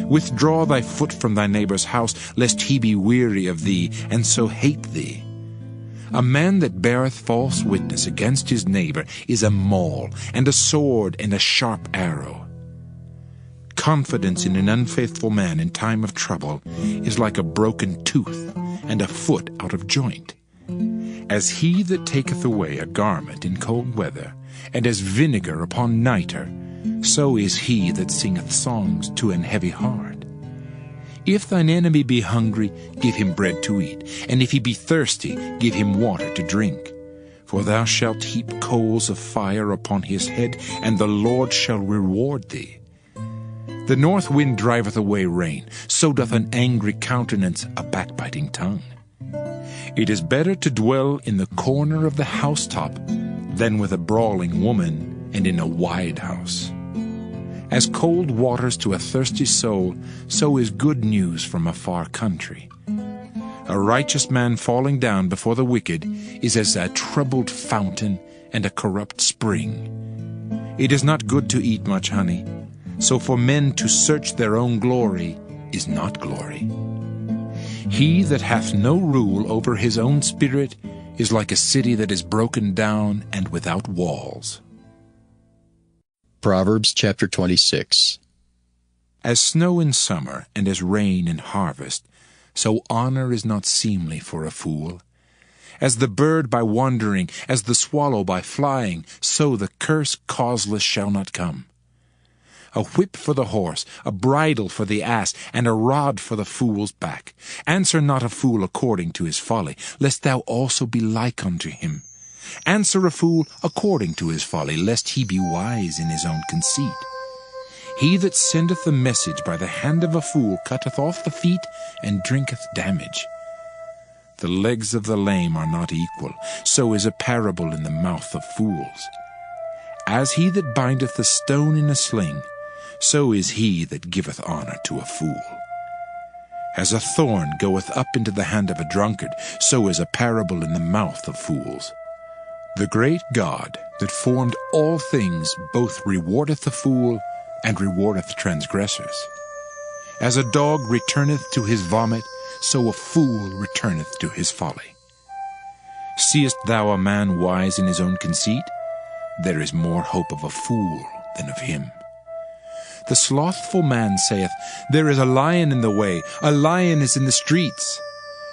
Withdraw thy foot from thy neighbor's house, lest he be weary of thee, and so hate thee. A man that beareth false witness against his neighbor is a maul, and a sword, and a sharp arrow. Confidence in an unfaithful man in time of trouble is like a broken tooth, and a foot out of joint. As he that taketh away a garment in cold weather, and as vinegar upon nitre, so is he that singeth songs to an heavy heart. If thine enemy be hungry, give him bread to eat, and if he be thirsty, give him water to drink. For thou shalt heap coals of fire upon his head, and the Lord shall reward thee. The north wind driveth away rain, so doth an angry countenance a backbiting tongue. It is better to dwell in the corner of the housetop than with a brawling woman and in a wide house. As cold waters to a thirsty soul, so is good news from a far country. A righteous man falling down before the wicked is as a troubled fountain and a corrupt spring. It is not good to eat much honey, so for men to search their own glory is not glory. He that hath no rule over his own spirit is like a city that is broken down and without walls. Proverbs chapter 26. As snow in summer and as rain in harvest, so honor is not seemly for a fool. As the bird by wandering, as the swallow by flying, so the curse causeless shall not come. A whip for the horse, a bridle for the ass, and a rod for the fool's back. Answer not a fool according to his folly, lest thou also be like unto him. Answer a fool according to his folly, lest he be wise in his own conceit. He that sendeth a message by the hand of a fool cutteth off the feet and drinketh damage. The legs of the lame are not equal, so is a parable in the mouth of fools. As he that bindeth a stone in a sling, so is he that giveth honor to a fool. As a thorn goeth up into the hand of a drunkard, so is a parable in the mouth of fools. The great God that formed all things both rewardeth the fool and rewardeth transgressors. As a dog returneth to his vomit, so a fool returneth to his folly. Seest thou a man wise in his own conceit? There is more hope of a fool than of him. The slothful man saith, There is a lion in the way, a lion is in the streets.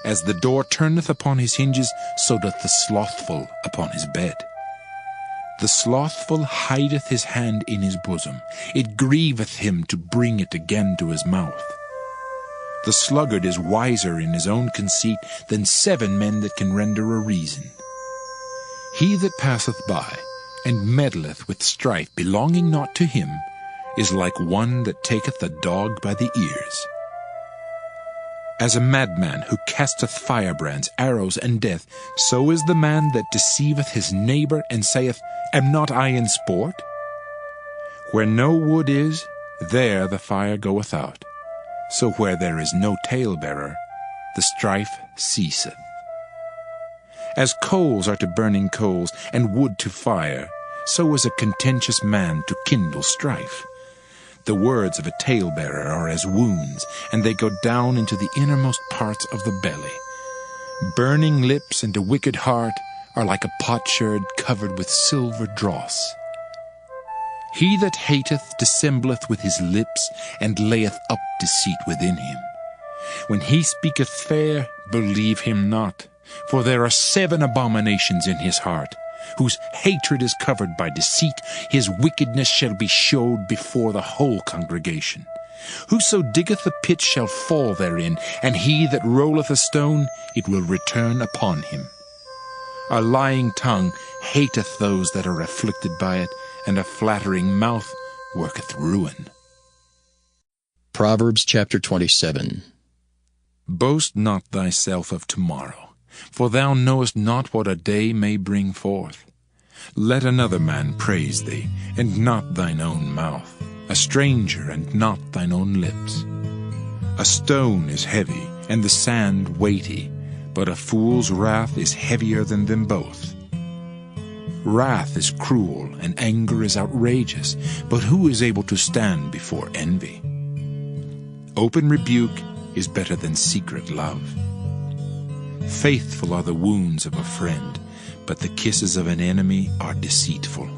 As the door turneth upon his hinges, so doth the slothful upon his bed. The slothful hideth his hand in his bosom. It grieveth him to bring it again to his mouth. The sluggard is wiser in his own conceit than 7 men that can render a reason. He that passeth by, and meddleth with strife belonging not to him, is like one that taketh a dog by the ears. As a madman who casteth firebrands, arrows, and death, so is the man that deceiveth his neighbor, and saith, Am not I in sport? Where no wood is, there the fire goeth out. So where there is no talebearer, the strife ceaseth. As coals are to burning coals, and wood to fire, so is a contentious man to kindle strife. The words of a talebearer are as wounds, and they go down into the innermost parts of the belly. Burning lips and a wicked heart are like a potsherd covered with silver dross. He that hateth dissembleth with his lips, and layeth up deceit within him. When he speaketh fair, believe him not, for there are 7 abominations in his heart, whose hatred is covered by deceit. His wickedness shall be showed before the whole congregation. Whoso diggeth a pit shall fall therein, and he that rolleth a stone, it will return upon him. A lying tongue hateth those that are afflicted by it, and a flattering mouth worketh ruin. Proverbs chapter 27. Boast not thyself of tomorrow, for thou knowest not what a day may bring forth. Let another man praise thee, and not thine own mouth, a stranger, and not thine own lips. A stone is heavy, and the sand weighty, but a fool's wrath is heavier than them both. Wrath is cruel, and anger is outrageous, but who is able to stand before envy? Open rebuke is better than secret love. Faithful are the wounds of a friend, but the kisses of an enemy are deceitful.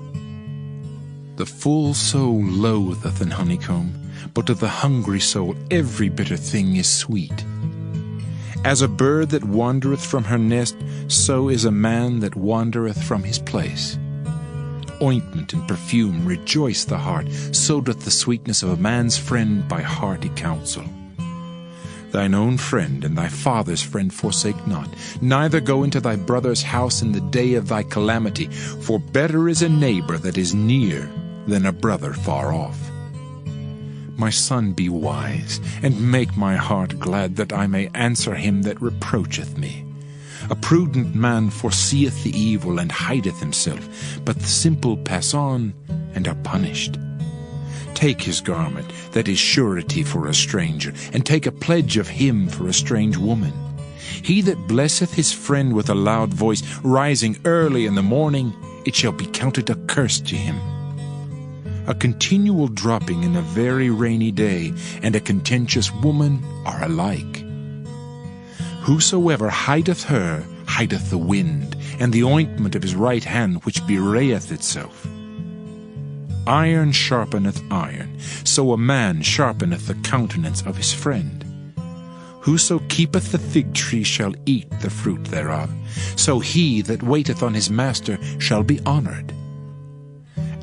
The full soul loatheth an honeycomb, but to the hungry soul every bitter thing is sweet. As a bird that wandereth from her nest, so is a man that wandereth from his place. Ointment and perfume rejoice the heart, so doth the sweetness of a man's friend by hearty counsel. Thine own friend and thy father's friend forsake not, neither go into thy brother's house in the day of thy calamity, for better is a neighbor that is near than a brother far off. My son, be wise, and make my heart glad, that I may answer him that reproacheth me. A prudent man foreseeth the evil, and hideth himself, but the simple pass on, and are punished. Take his garment, that is surety for a stranger, and take a pledge of him for a strange woman. He that blesseth his friend with a loud voice, rising early in the morning, it shall be counted a curse to him. A continual dropping in a very rainy day, and a contentious woman are alike. Whosoever hideth her, hideth the wind, and the ointment of his right hand which bewrayeth itself. Iron sharpeneth iron, so a man sharpeneth the countenance of his friend. Whoso keepeth the fig tree shall eat the fruit thereof, so he that waiteth on his master shall be honored.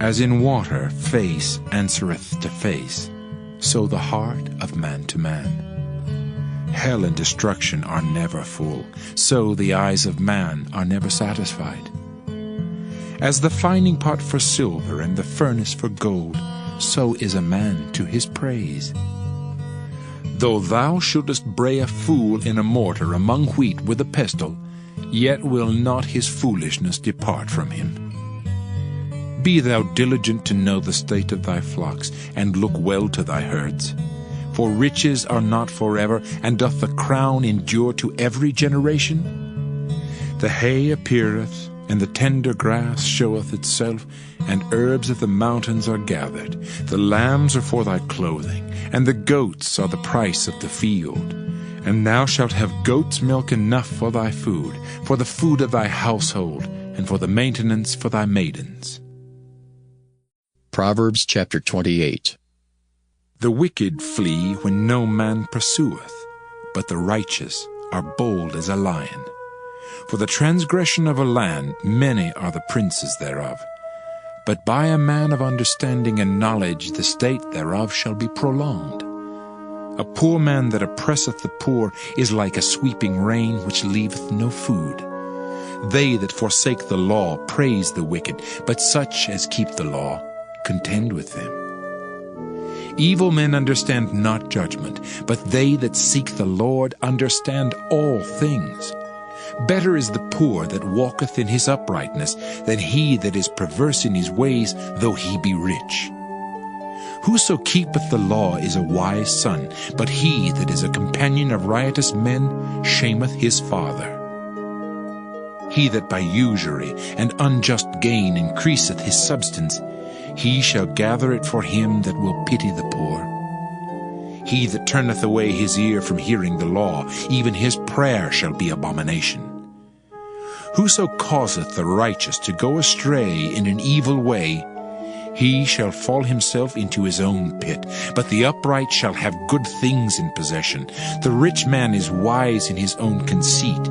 As in water face answereth to face, so the heart of man to man. Hell and destruction are never full, so the eyes of man are never satisfied. As the fining pot for silver and the furnace for gold, so is a man to his praise. Though thou shouldest bray a fool in a mortar among wheat with a pestle, yet will not his foolishness depart from him. Be thou diligent to know the state of thy flocks, and look well to thy herds. For riches are not forever, and doth the crown endure to every generation? The hay appeareth, and the tender grass showeth itself, and herbs of the mountains are gathered. The lambs are for thy clothing, and the goats are the price of the field. And thou shalt have goat's milk enough for thy food, for the food of thy household, and for the maintenance for thy maidens. Proverbs chapter 28. The wicked flee when no man pursueth, but the righteous are bold as a lion. For the transgression of a land many are the princes thereof, but by a man of understanding and knowledge the state thereof shall be prolonged. A poor man that oppresseth the poor is like a sweeping rain which leaveth no food. They that forsake the law praise the wicked, but such as keep the law contend with them. Evil men understand not judgment, but they that seek the Lord understand all things. Better is the poor that walketh in his uprightness than he that is perverse in his ways, though he be rich. Whoso keepeth the law is a wise son, but he that is a companion of riotous men shameth his father. He that by usury and unjust gain increaseth his substance, he shall gather it for him that will pity the poor. He that turneth away his ear from hearing the law, even his prayer shall be abomination. Whoso causeth the righteous to go astray in an evil way, He shall fall himself into his own pit, but the upright shall have good things in possession. The rich man is wise in his own conceit,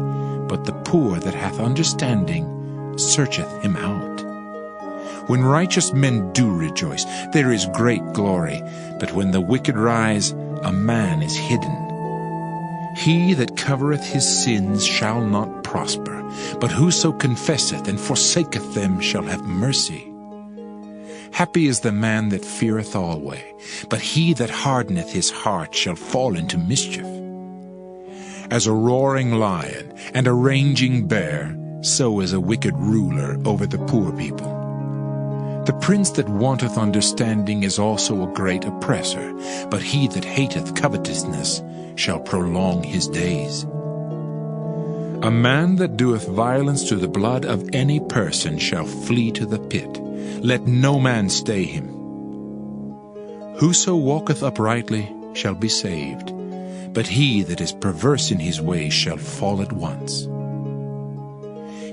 but the poor that hath understanding searcheth him out. When righteous men do rejoice, there is great glory, but when the wicked rise, a man is hidden. He that covereth his sins shall not prosper, but whoso confesseth and forsaketh them shall have mercy. Happy is the man that feareth alway, but he that hardeneth his heart shall fall into mischief. As a roaring lion and a raging bear, so is a wicked ruler over the poor people. The prince that wanteth understanding is also a great oppressor, but he that hateth covetousness shall prolong his days. A man that doeth violence to the blood of any person shall flee to the pit. Let no man stay him. Whoso walketh uprightly shall be saved, but he that is perverse in his ways shall fall at once.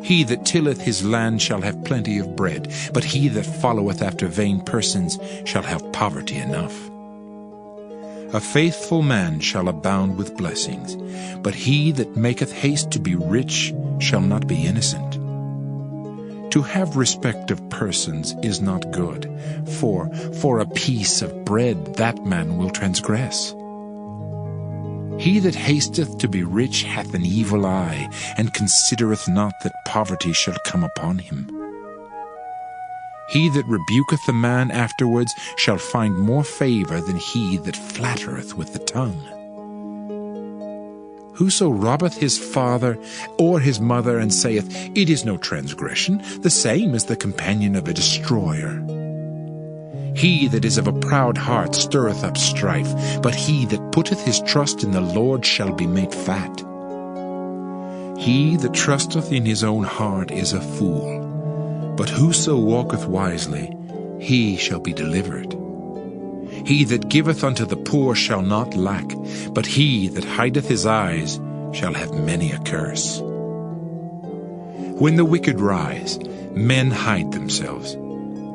He that tilleth his land shall have plenty of bread, but he that followeth after vain persons shall have poverty enough. A faithful man shall abound with blessings, but he that maketh haste to be rich shall not be innocent. To have respect of persons is not good, for a piece of bread that man will transgress. He that hasteth to be rich hath an evil eye, and considereth not that poverty shall come upon him. He that rebuketh a man afterwards shall find more favor than he that flattereth with the tongue. Whoso robbeth his father or his mother, and saith, It is no transgression, the same is the companion of a destroyer. He that is of a proud heart stirreth up strife, but he that putteth his trust in the Lord shall be made fat. He that trusteth in his own heart is a fool, but whoso walketh wisely, he shall be delivered. He that giveth unto the poor shall not lack, but he that hideth his eyes shall have many a curse. When the wicked rise, men hide themselves,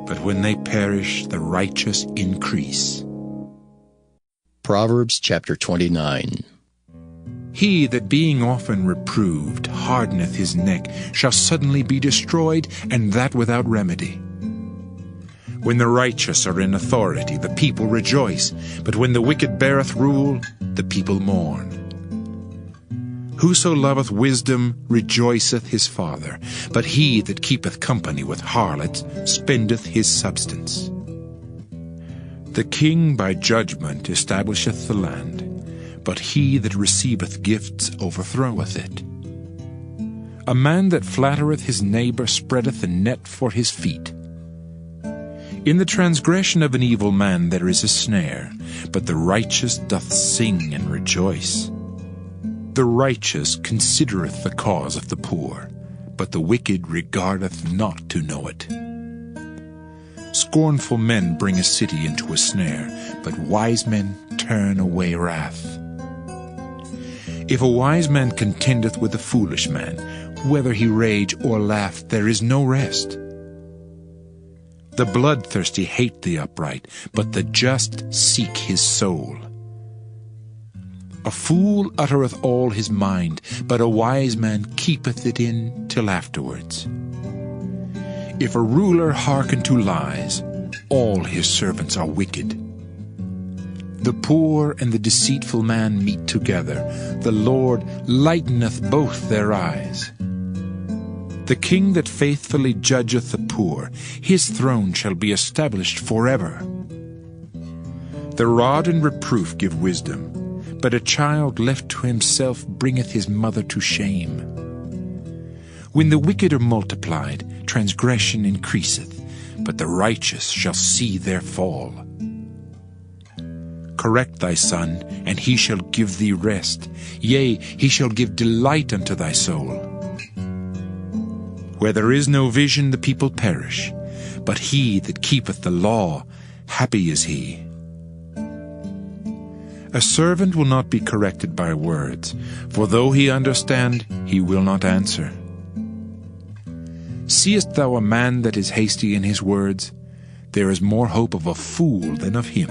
but when they perish, the righteous increase. Proverbs chapter 29. He that being often reproved hardeneth his neck shall suddenly be destroyed, and that without remedy. When the righteous are in authority, the people rejoice, but when the wicked beareth rule, the people mourn. Whoso loveth wisdom rejoiceth his father, but he that keepeth company with harlots spendeth his substance. The king by judgment establisheth the land, but he that receiveth gifts overthroweth it. A man that flattereth his neighbor spreadeth a net for his feet. In the transgression of an evil man there is a snare, but the righteous doth sing and rejoice. The righteous considereth the cause of the poor, but the wicked regardeth not to know it. Scornful men bring a city into a snare, but wise men turn away wrath. If a wise man contendeth with a foolish man, whether he rage or laugh, there is no rest. The bloodthirsty hate the upright, but the just seek his soul. A fool uttereth all his mind, but a wise man keepeth it in till afterwards. If a ruler hearken to lies, all his servants are wicked. The poor and the deceitful man meet together. The Lord lighteneth both their eyes. The king that faithfully judgeth the poor, his throne shall be established forever. The rod and reproof give wisdom, but a child left to himself bringeth his mother to shame. When the wicked are multiplied, transgression increaseth, but the righteous shall see their fall. Correct thy son, and he shall give thee rest. Yea, he shall give delight unto thy soul. Where there is no vision, the people perish, but he that keepeth the law, happy is he. A servant will not be corrected by words, for though he understand, he will not answer. Seest thou a man that is hasty in his words? there is more hope of a fool than of him.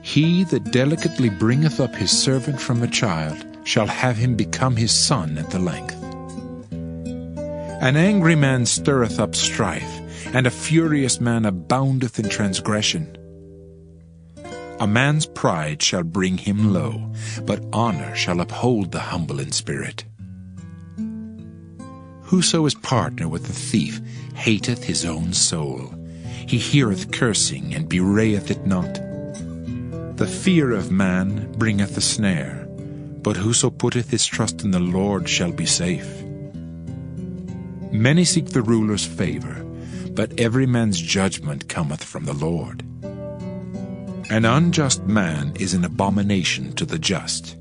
He that delicately bringeth up his servant from a child shall have him become his son at the length. An angry man stirreth up strife, and a furious man aboundeth in transgression. A man's pride shall bring him low, but honor shall uphold the humble in spirit. Whoso is partner with the thief hateth his own soul. He heareth cursing, and bewrayeth it not. The fear of man bringeth a snare, but whoso putteth his trust in the Lord shall be safe. Many seek the ruler's favor, but every man's judgment cometh from the Lord. An unjust man is an abomination to the just,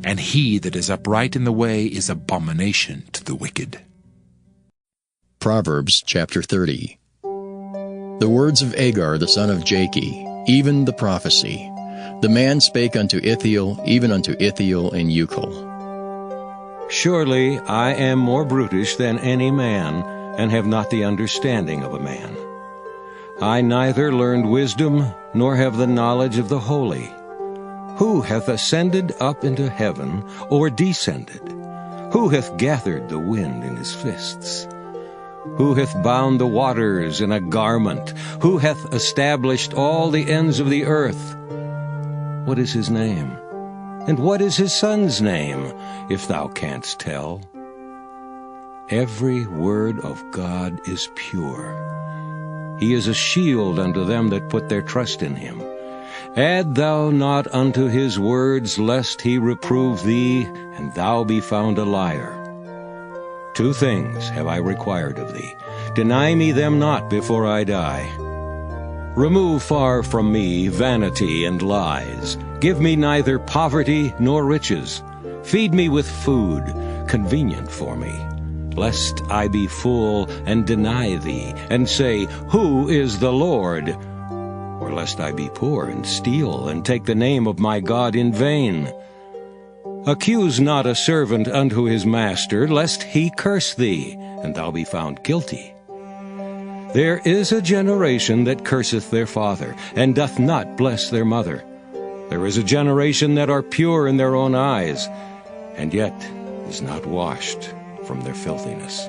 and he that is upright in the way is abomination to the wicked. Proverbs chapter 30. The words of Agur the son of Jakeh, even the prophecy. The man spake unto Ithiel, even unto Ithiel and Ucal. Surely I am more brutish than any man, and have not the understanding of a man. I neither learned wisdom, nor have the knowledge of the holy. Who hath ascended up into heaven, or descended? Who hath gathered the wind in his fists? Who hath bound the waters in a garment? Who hath established all the ends of the earth? What is his name? And what is his son's name, if thou canst tell? Every word of God is pure. He is a shield unto them that put their trust in him. Add thou not unto his words, lest he reprove thee, and thou be found a liar. 2 things have I required of thee. Deny me them not before I die. Remove far from me vanity and lies. Give me neither poverty nor riches. Feed me with food, convenient for me, lest I be full and deny thee, and say, Who is the Lord? Or lest I be poor and steal, and take the name of my God in vain. Accuse not a servant unto his master, lest he curse thee, and thou be found guilty. There is a generation that curseth their father, and doth not bless their mother. There is a generation that are pure in their own eyes, and yet is not washed from their filthiness.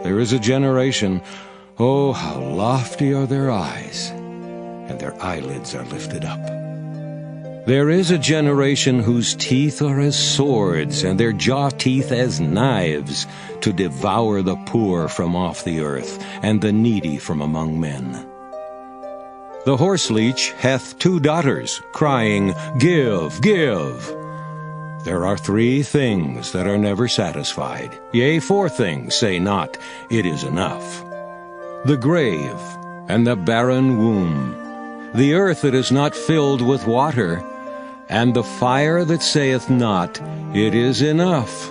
There is a generation, oh, how lofty are their eyes, and their eyelids are lifted up. There is a generation whose teeth are as swords, and their jaw teeth as knives, to devour the poor from off the earth, and the needy from among men. The horseleech hath 2 daughters, crying, Give, give. There are 3 things that are never satisfied. Yea, 4 things say not, It is enough. The grave, and the barren womb, the earth that is not filled with water, and the fire that saith not, It is enough.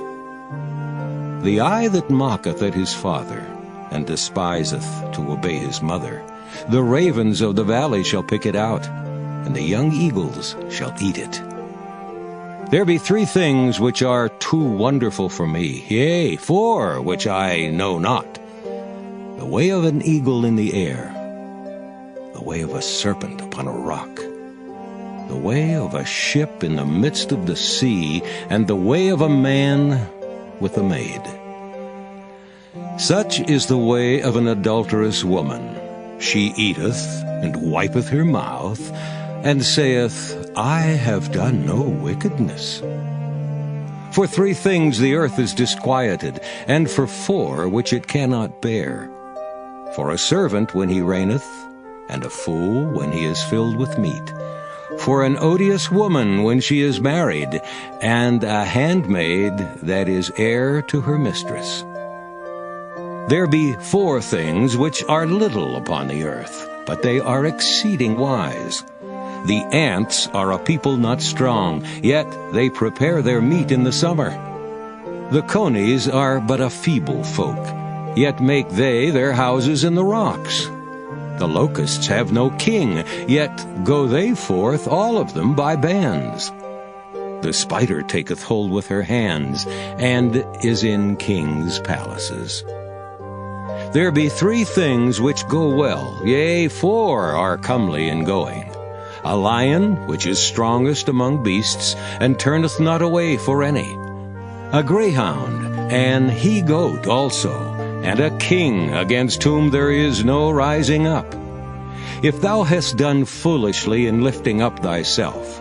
The eye that mocketh at his father, and despiseth to obey his mother, the ravens of the valley shall pick it out, and the young eagles shall eat it. There be 3 things which are too wonderful for me, yea, 4 which I know not. The way of an eagle in the air, the way of a serpent upon a rock, the way of a ship in the midst of the sea, and the way of a man with a maid. Such is the way of an adulterous woman. She eateth, and wipeth her mouth, and saith, I have done no wickedness. For 3 things the earth is disquieted, and for 4 which it cannot bear. For a servant when he reigneth, and a fool when he is filled with meat. For an odious woman when she is married, and a handmaid that is heir to her mistress. There be 4 things which are little upon the earth, but they are exceeding wise. The ants are a people not strong, yet they prepare their meat in the summer. The conies are but a feeble folk, yet make they their houses in the rocks. The locusts have no king, yet go they forth all of them by bands. The spider taketh hold with her hands, and is in kings' palaces. There be 3 things which go well, yea, 4 are comely in going. A lion, which is strongest among beasts, and turneth not away for any. A greyhound, an he-goat also, and a king against whom there is no rising up. If thou hast done foolishly in lifting up thyself,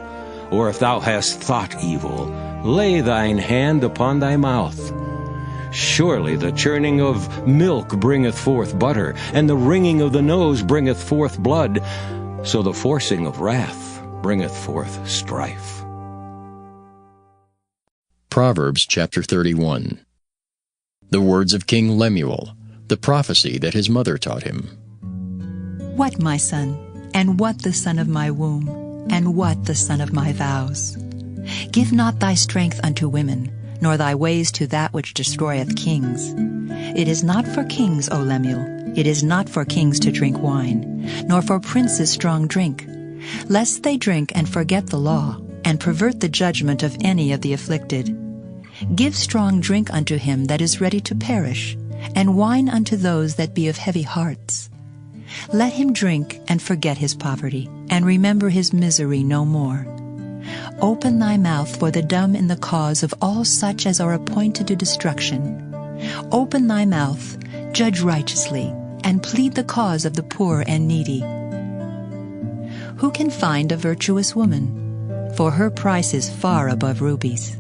or if thou hast thought evil, lay thine hand upon thy mouth. Surely the churning of milk bringeth forth butter, and the wringing of the nose bringeth forth blood, so the forcing of wrath bringeth forth strife. Proverbs chapter 31. The words of King Lemuel, the prophecy that his mother taught him. What, my son, and what the son of my womb, and what the son of my vows? Give not thy strength unto women, nor thy ways to that which destroyeth kings. It is not for kings, O Lemuel, it is not for kings to drink wine, nor for princes strong drink, lest they drink and forget the law, and pervert the judgment of any of the afflicted. Give strong drink unto him that is ready to perish, and wine unto those that be of heavy hearts. Let him drink and forget his poverty, and remember his misery no more. Open thy mouth for the dumb in the cause of all such as are appointed to destruction. Open thy mouth, judge righteously, and plead the cause of the poor and needy. Who can find a virtuous woman? For her price is far above rubies.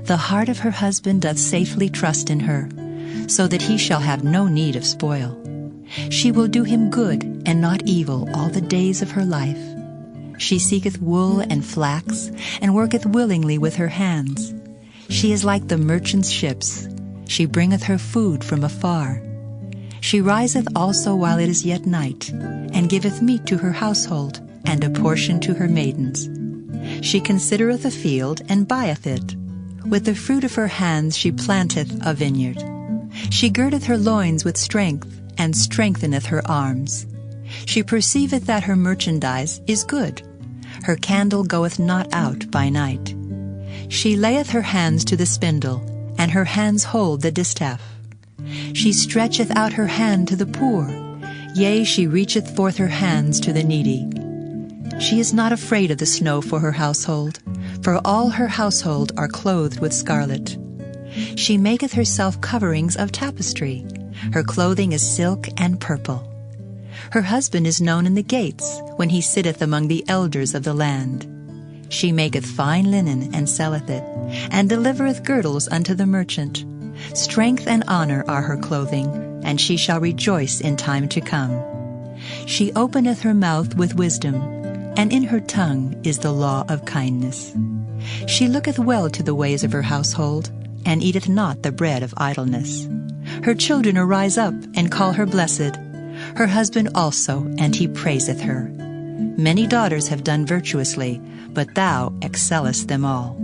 The heart of her husband doth safely trust in her, so that he shall have no need of spoil. She will do him good and not evil all the days of her life. She seeketh wool and flax, and worketh willingly with her hands. She is like the merchant's ships. She bringeth her food from afar. She riseth also while it is yet night, and giveth meat to her household, and a portion to her maidens. She considereth a field, and buyeth it. With the fruit of her hands she planteth a vineyard. She girdeth her loins with strength, and strengtheneth her arms. She perceiveth that her merchandise is good. Her candle goeth not out by night. She layeth her hands to the spindle, and her hands hold the distaff. She stretcheth out her hand to the poor, yea, she reacheth forth her hands to the needy. She is not afraid of the snow for her household, for all her household are clothed with scarlet. She maketh herself coverings of tapestry. Her clothing is silk and purple. Her husband is known in the gates, when he sitteth among the elders of the land. She maketh fine linen, and selleth it, and delivereth girdles unto the merchant. Strength and honor are her clothing, and she shall rejoice in time to come. She openeth her mouth with wisdom, and in her tongue is the law of kindness. She looketh well to the ways of her household, and eateth not the bread of idleness. Her children arise up, and call her blessed. Her husband also, and he praiseth her. Many daughters have done virtuously, but thou excellest them all.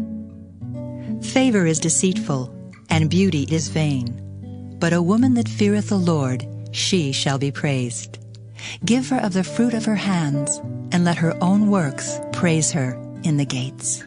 Favor is deceitful, and beauty is vain. But a woman that feareth the Lord, she shall be praised. Give her of the fruit of her hands, and let her own works praise her in the gates.